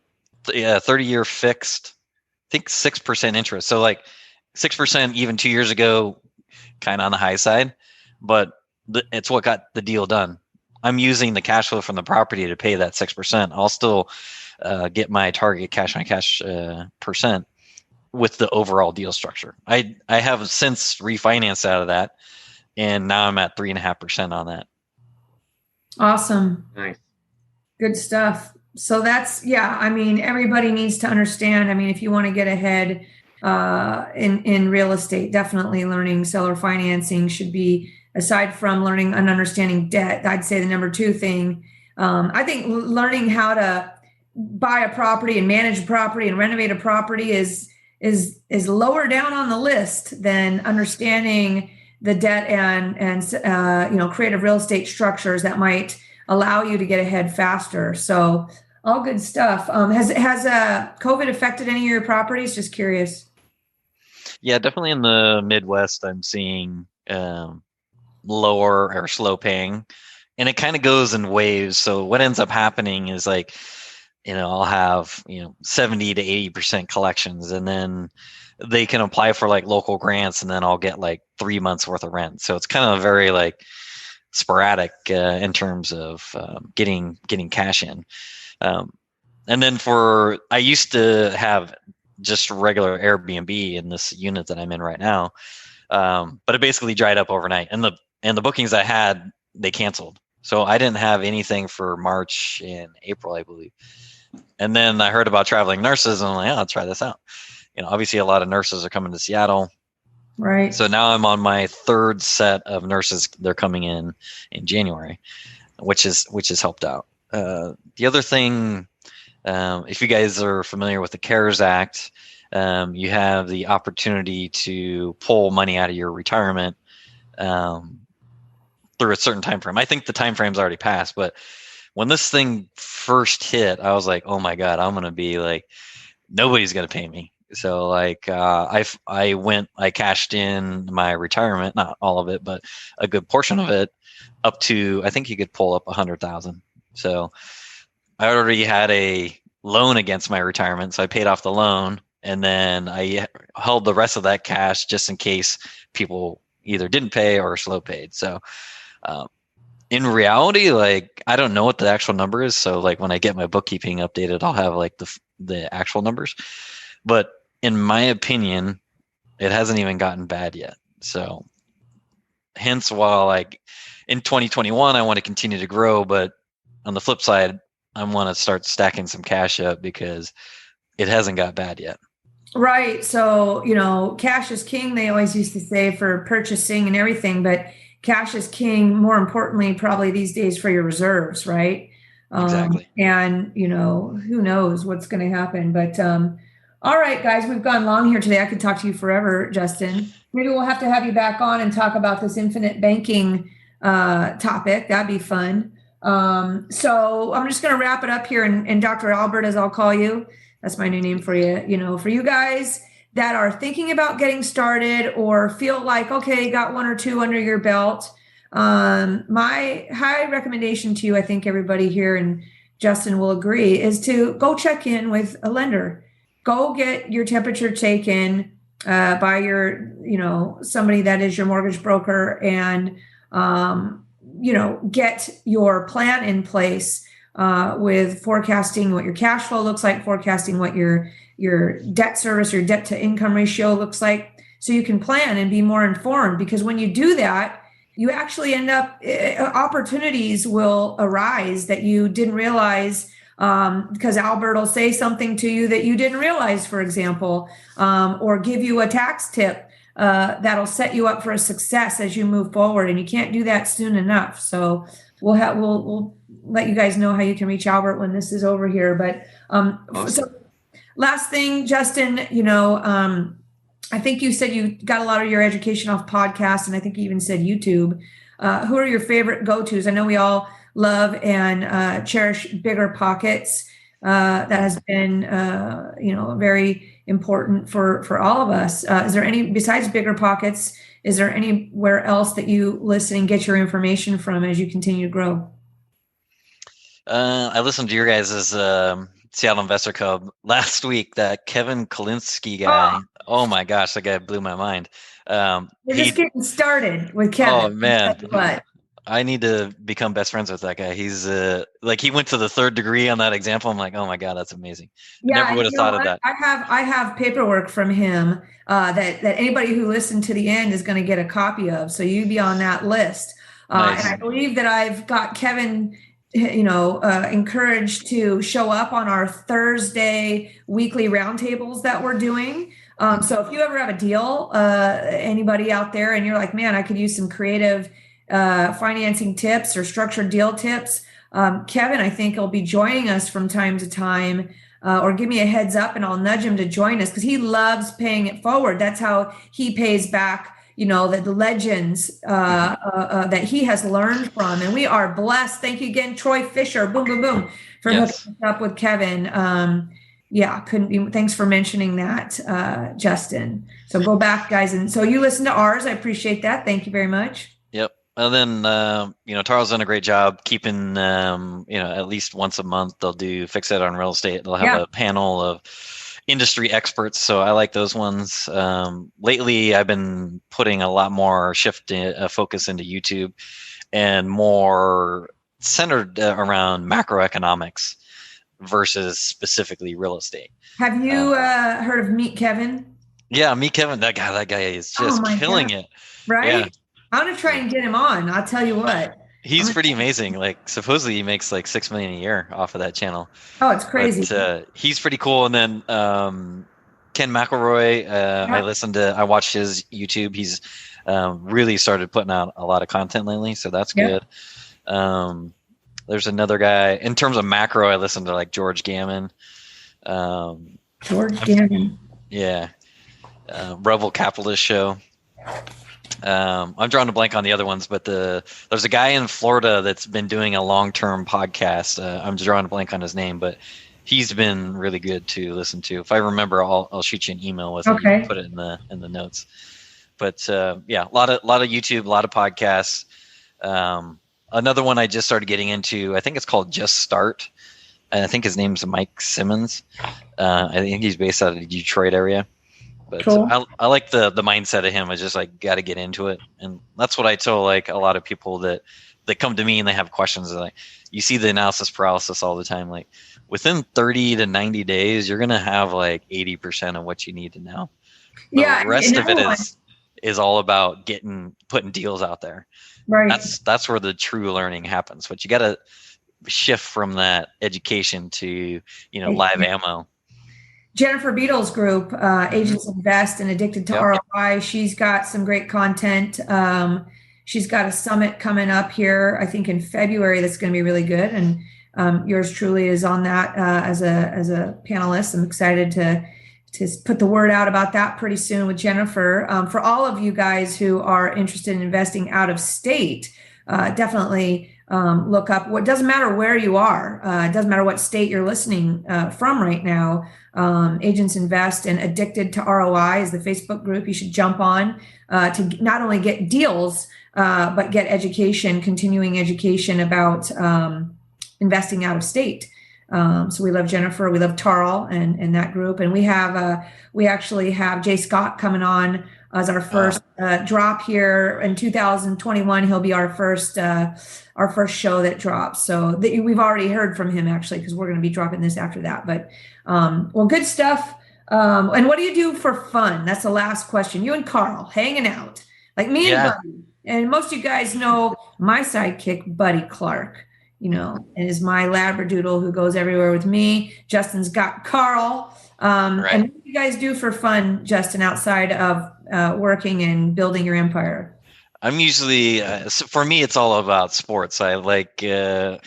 S5: 30-year fixed, I think 6% interest. So like 6% even 2 years ago, kind of on the high side, but it's what got the deal done. I'm using the cash flow from the property to pay that 6%. I'll still get my target cash on cash percent. with the overall deal structure. I have since refinanced out of that, and now I'm at 3.5% on that.
S3: Awesome.
S4: Nice.
S3: Good stuff. So that's, yeah, I mean, everybody needs to understand. I mean, if you want to get ahead in real estate, definitely learning seller financing should be, aside from learning and understanding debt, I'd say the number 2 thing. I think learning how to buy a property and manage a property and renovate a property is lower down on the list than understanding the debt and creative real estate structures that might allow you to get ahead faster. So all good stuff. Has COVID affected any of your properties? Just curious.
S5: Yeah, definitely in the Midwest, I'm seeing lower or slow paying, and it kind of goes in waves. So what ends up happening is like, I'll have 70 to 80% collections, and then they can apply for like local grants, and then I'll get like 3 months worth of rent. So it's kind of very like sporadic in terms of getting cash in. And then I used to have just regular Airbnb in this unit that I'm in right now, but it basically dried up overnight, and the bookings I had, they canceled. So I didn't have anything for March and April, I believe. And then I heard about traveling nurses, and I'm like, I'll try this out. Obviously a lot of nurses are coming to Seattle.
S3: Right.
S5: So now I'm on my 3rd set of nurses. They're coming in January, which has helped out. The other thing, if you guys are familiar with the CARES Act, you have the opportunity to pull money out of your retirement through a certain time frame. I think the time frame's already passed, but when this thing first hit, I was like, oh my God, I'm going to be like, nobody's going to pay me. So like, I cashed in my retirement, not all of it, but a good portion of it, up to, I think you could pull up 100,000. So I already had a loan against my retirement. So I paid off the loan, and then I held the rest of that cash just in case people either didn't pay or slow paid. So, in reality, like, I don't know what the actual number is. So like when I get my bookkeeping updated, I'll have like the actual numbers, but in my opinion, it hasn't even gotten bad yet. So hence, while like in 2021, I want to continue to grow, but on the flip side, I want to start stacking some cash up because it hasn't got bad yet.
S3: Right. So, cash is king, they always used to say, for purchasing and everything, but cash is king, more importantly, probably these days, for your reserves, right?
S5: Exactly.
S3: And, who knows what's going to happen. But all right, guys, we've gone long here today. I could talk to you forever, Justin. Maybe we'll have to have you back on and talk about this infinite banking topic. That'd be fun. So I'm just going to wrap it up here. And Dr. Albert, as I'll call you, that's my new name for you, for you guys that are thinking about getting started or feel like, okay, got 1 or 2 under your belt. My high recommendation to you, I think everybody here, and Justin will agree, is to go check in with a lender. Go get your temperature taken by your, somebody that is your mortgage broker, and, get your plan in place with forecasting what your cash flow looks like, forecasting what your debt service, your debt to income ratio looks like, so you can plan and be more informed. Because when you do that, you actually end up, opportunities will arise that you didn't realize, because Albert will say something to you that you didn't realize, for example, or give you a tax tip that'll set you up for a success as you move forward. And you can't do that soon enough. So we'll let you guys know how you can reach Albert when this is over here. But
S4: Awesome.
S3: So last thing, Justin, I think you said you got a lot of your education off podcasts, and I think you even said YouTube. Who are your favorite go-tos? I know we all love and cherish Bigger Pockets. That has been, very important for all of us. Is there any, besides Bigger Pockets, is there anywhere else that you listen and get your information from as you continue to grow?
S5: I listened to your guys' Seattle Investor Club last week. That Kevin Kalinske guy. Oh my gosh, that guy blew my mind.
S3: We're just getting started with Kevin.
S5: Oh man,
S3: What?
S5: I need to become best friends with that guy. He's like he went to the 3rd degree on that example. I'm like, oh my God, that's amazing.
S3: Yeah,
S5: I never would have thought of that.
S3: I have paperwork from him that anybody who listened to the end is going to get a copy of. So you be on that list.
S5: Nice.
S3: And I believe that I've got Kevin, encouraged to show up on our Thursday weekly roundtables that we're doing. So if you ever have a deal, anybody out there, and you're like, man, I could use some creative financing tips or structured deal tips, Kevin, I think, will be joining us from time to time, or give me a heads up and I'll nudge him to join us because he loves paying it forward. That's how he pays back, the legends that he has learned from. And we are blessed. Thank you again, Troy Fisher, boom, boom, boom, for hooking us up with Kevin. Couldn't be. Thanks for mentioning that, Justin. So go back, guys. And so you listen to ours. I appreciate that. Thank you very much.
S5: Yep. And then, Tarl's done a great job keeping, at least once a month, they'll do Fix It on Real Estate. They'll have a panel of industry experts. So I like those ones. Lately, I've been putting a lot more focus into YouTube and more centered around macroeconomics versus specifically real estate.
S3: Have you heard of Meet Kevin?
S5: Yeah, Meet Kevin. That guy is just killing it.
S3: Right?
S5: Yeah.
S3: I want to try and get him on. I'll tell you what.
S5: He's pretty amazing. Like supposedly he makes like $6 million a year off of that channel.
S3: Oh, it's crazy.
S5: But, he's pretty cool. And then Ken McElroy, I watched his YouTube. He's really started putting out a lot of content lately, so that's good. There's another guy in terms of macro. I listen to like George Gammon.
S3: George Gammon.
S5: Yeah. Rebel Capitalist Show. I'm drawing a blank on the other ones, but there's a guy in Florida that's been doing a long-term podcast. I'm drawing a blank on his name, but he's been really good to listen to. If I remember, I'll shoot you an email with it and put it in the notes. But a lot of YouTube, a lot of podcasts. Another one I just started getting into, I think it's called Just Start. And I think his name's Mike Simmons. I think he's based out of the Detroit area. But cool. I like the mindset of him. I just like got to get into it, and that's what I tell like a lot of people that come to me and they have questions. Like you see the analysis paralysis all the time. Like within 30 to 90 days, you're gonna have like 80% of what you need to know. But the rest of it is all about putting deals out there.
S3: Right.
S5: That's where the true learning happens. But you got to shift from that education to live ammo.
S3: Jennifer Beadle's group, Agents Invest and Addicted to ROI, she's got some great content. She's got a summit coming up here, I think in February, that's going to be really good. And yours truly is on that as a panelist. I'm excited to put the word out about that pretty soon with Jennifer. For all of you guys who are interested in investing out of state, definitely look up. What doesn't matter where you are, it doesn't matter what state you're listening from right now. Agents Invest and Addicted to ROI is the Facebook group you should jump on to not only get deals but get education, continuing education about investing out of state. So we love Jennifer, we love Tarl and that group, and we actually have Jay Scott coming on as our first drop here in 2021. He'll be our first show that drops. So we've already heard from him actually, because we're going to be dropping this after that. But good stuff. And what do you do for fun? That's the last question. You and Carl hanging out like me and Buddy. And most of you guys know my sidekick, Buddy Clark, and is my Labradoodle who goes everywhere with me. Justin's got Carl. And what do you guys do for fun, Justin, outside of working and building your empire?
S5: I'm usually, for me, it's all about sports. I like to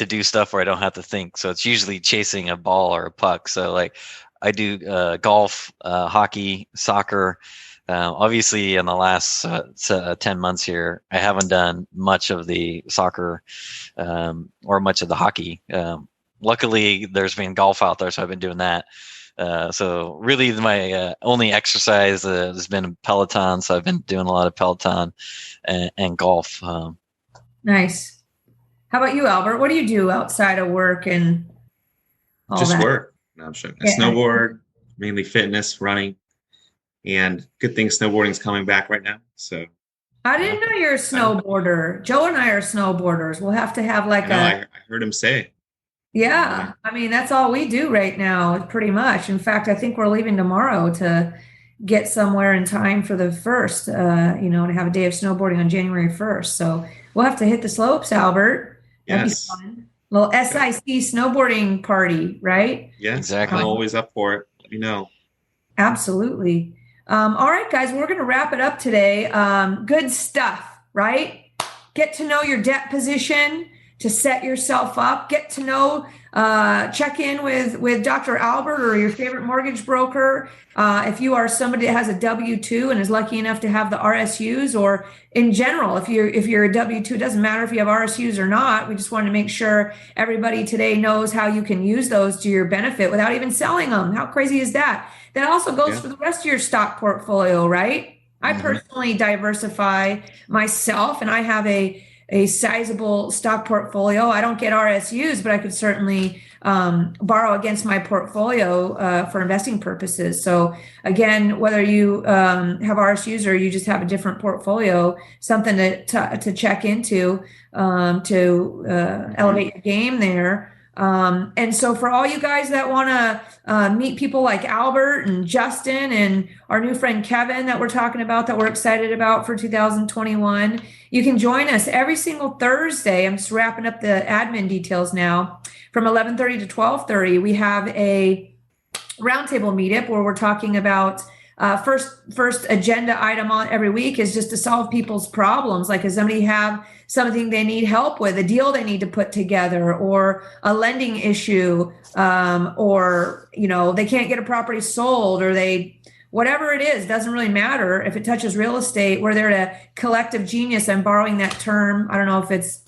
S5: do stuff where I don't have to think. So it's usually chasing a ball or a puck. So like I do golf, hockey, soccer. Obviously, in the last 10 months here, I haven't done much of the soccer or much of the hockey. Luckily, there's been golf out there, so I've been doing that. So really, my only exercise has been Peloton. So I've been doing a lot of Peloton and golf.
S3: Nice. How about you, Albert? What do you do outside of work and all
S4: just
S3: that?
S4: Work? No, I'm sure. Snowboard, mainly fitness, running. And good thing snowboarding is coming back right now. So
S3: I didn't know you're a snowboarder. Joe and I are snowboarders. We'll have to have like
S4: I heard him say.
S3: yeah. I mean, that's all we do right now, pretty much. In fact, I think we're leaving tomorrow to get somewhere in time for the first, to have a day of snowboarding on January 1st. So we'll have to hit the slopes, Albert. That'd be fun. Little SIC snowboarding party, right?
S4: Yes,
S5: exactly.
S4: I'm always up for it. Let me know.
S3: Absolutely. All right, guys, we're going to wrap it up today. Good stuff, right? Get to know your debt position to set yourself up. Get to know, check in with Dr. Albert or your favorite mortgage broker. If you are somebody that has a W-2 and is lucky enough to have the RSUs, or in general, if you're a W-2, it doesn't matter if you have RSUs or not. We just wanted to make sure everybody today knows how you can use those to your benefit without even selling them. How crazy is that? That also goes for the rest of your stock portfolio, right? I personally diversify myself, and I have a sizable stock portfolio. I don't get RSUs, but I could certainly borrow against my portfolio for investing purposes. So again, whether you have RSUs or you just have a different portfolio, something to check into to elevate your game there. And so for all you guys that want to meet people like Albert and Justin and our new friend Kevin that we're talking about, that we're excited about for 2021, you can join us every single Thursday. I'm just wrapping up the admin details now. From 11:30 to 12:30, we have a roundtable meetup where we're talking about first agenda item on every week is just to solve people's problems. Like, does somebody have something they need help with, a deal they need to put together, or a lending issue, or they can't get a property sold, or whatever it is, doesn't really matter. If it touches real estate, we're there to collective genius. I'm borrowing that term. I don't know if it's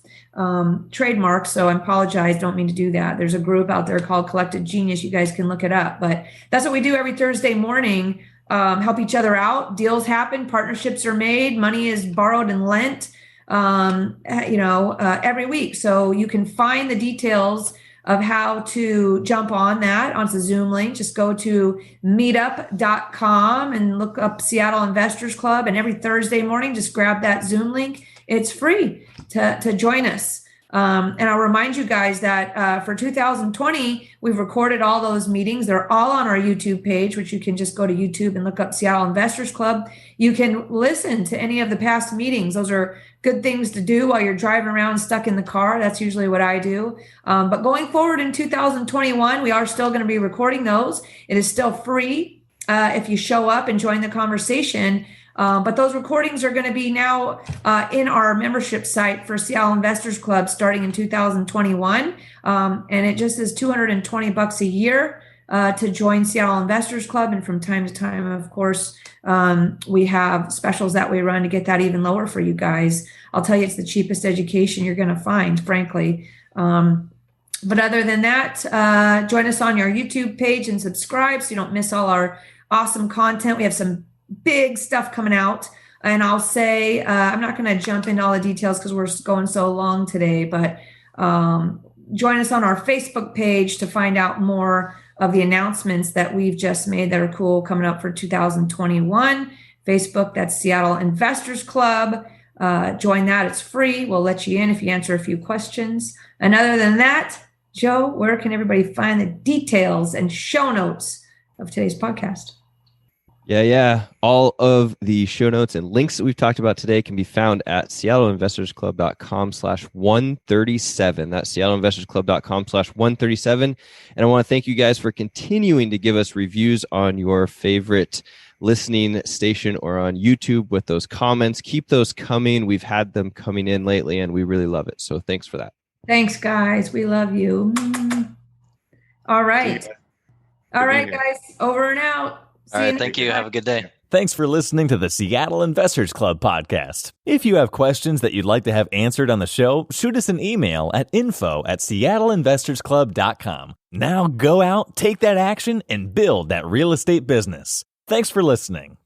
S3: trademark, so I apologize. Don't mean to do that. There's a group out there called Collective Genius. You guys can look it up, but that's what we do every Thursday morning. Help each other out. Deals happen. Partnerships are made. Money is borrowed and lent, every week. So you can find the details of how to jump on that onto Zoom link. Just go to meetup.com and look up Seattle Investors Club. And every Thursday morning, just grab that Zoom link. It's free to join us. And I'll remind you guys that for 2020, we've recorded all those meetings. They're all on our YouTube page, which you can just go to YouTube and look up Seattle Investors Club. You can listen to any of the past meetings. Those are good things to do while you're driving around stuck in the car. That's usually what I do. But going forward in 2021, we are still going to be recording those. It is still free if you show up and join the conversation. But those recordings are going to be now in our membership site for Seattle Investors Club starting in 2021. And it just is $220 a year to join Seattle Investors Club. And from time to time, of course, we have specials that we run to get that even lower for you guys. I'll tell you, it's the cheapest education you're going to find, frankly. But other than that, join us on our YouTube page and subscribe so you don't miss all our awesome content. We have some big stuff coming out, and I'll say I'm not going to jump into all the details because we're going so long today, but join us on our Facebook page to find out more of the announcements that we've just made that are cool coming up for 2021. Facebook, that's Seattle Investors Club. Join that. It's free. We'll let you in if you answer a few questions. And other than that, Joe, where can everybody find the details and show notes of today's podcast?
S2: Yeah. All of the show notes and links that we've talked about today can be found at seattleinvestorsclub.com/137. That's seattleinvestorsclub.com/137. And I want to thank you guys for continuing to give us reviews on your favorite listening station or on YouTube with those comments. Keep those coming. We've had them coming in lately, and we really love it. So thanks for that.
S3: Thanks, guys. We love you. All right. All right, guys. Over and out.
S5: All right, thank you. Have a good day.
S1: Thanks for listening to the Seattle Investors Club podcast. If you have questions that you'd like to have answered on the show, shoot us an email at info@seattleinvestorsclub.com. Now go out, take that action, and build that real estate business. Thanks for listening.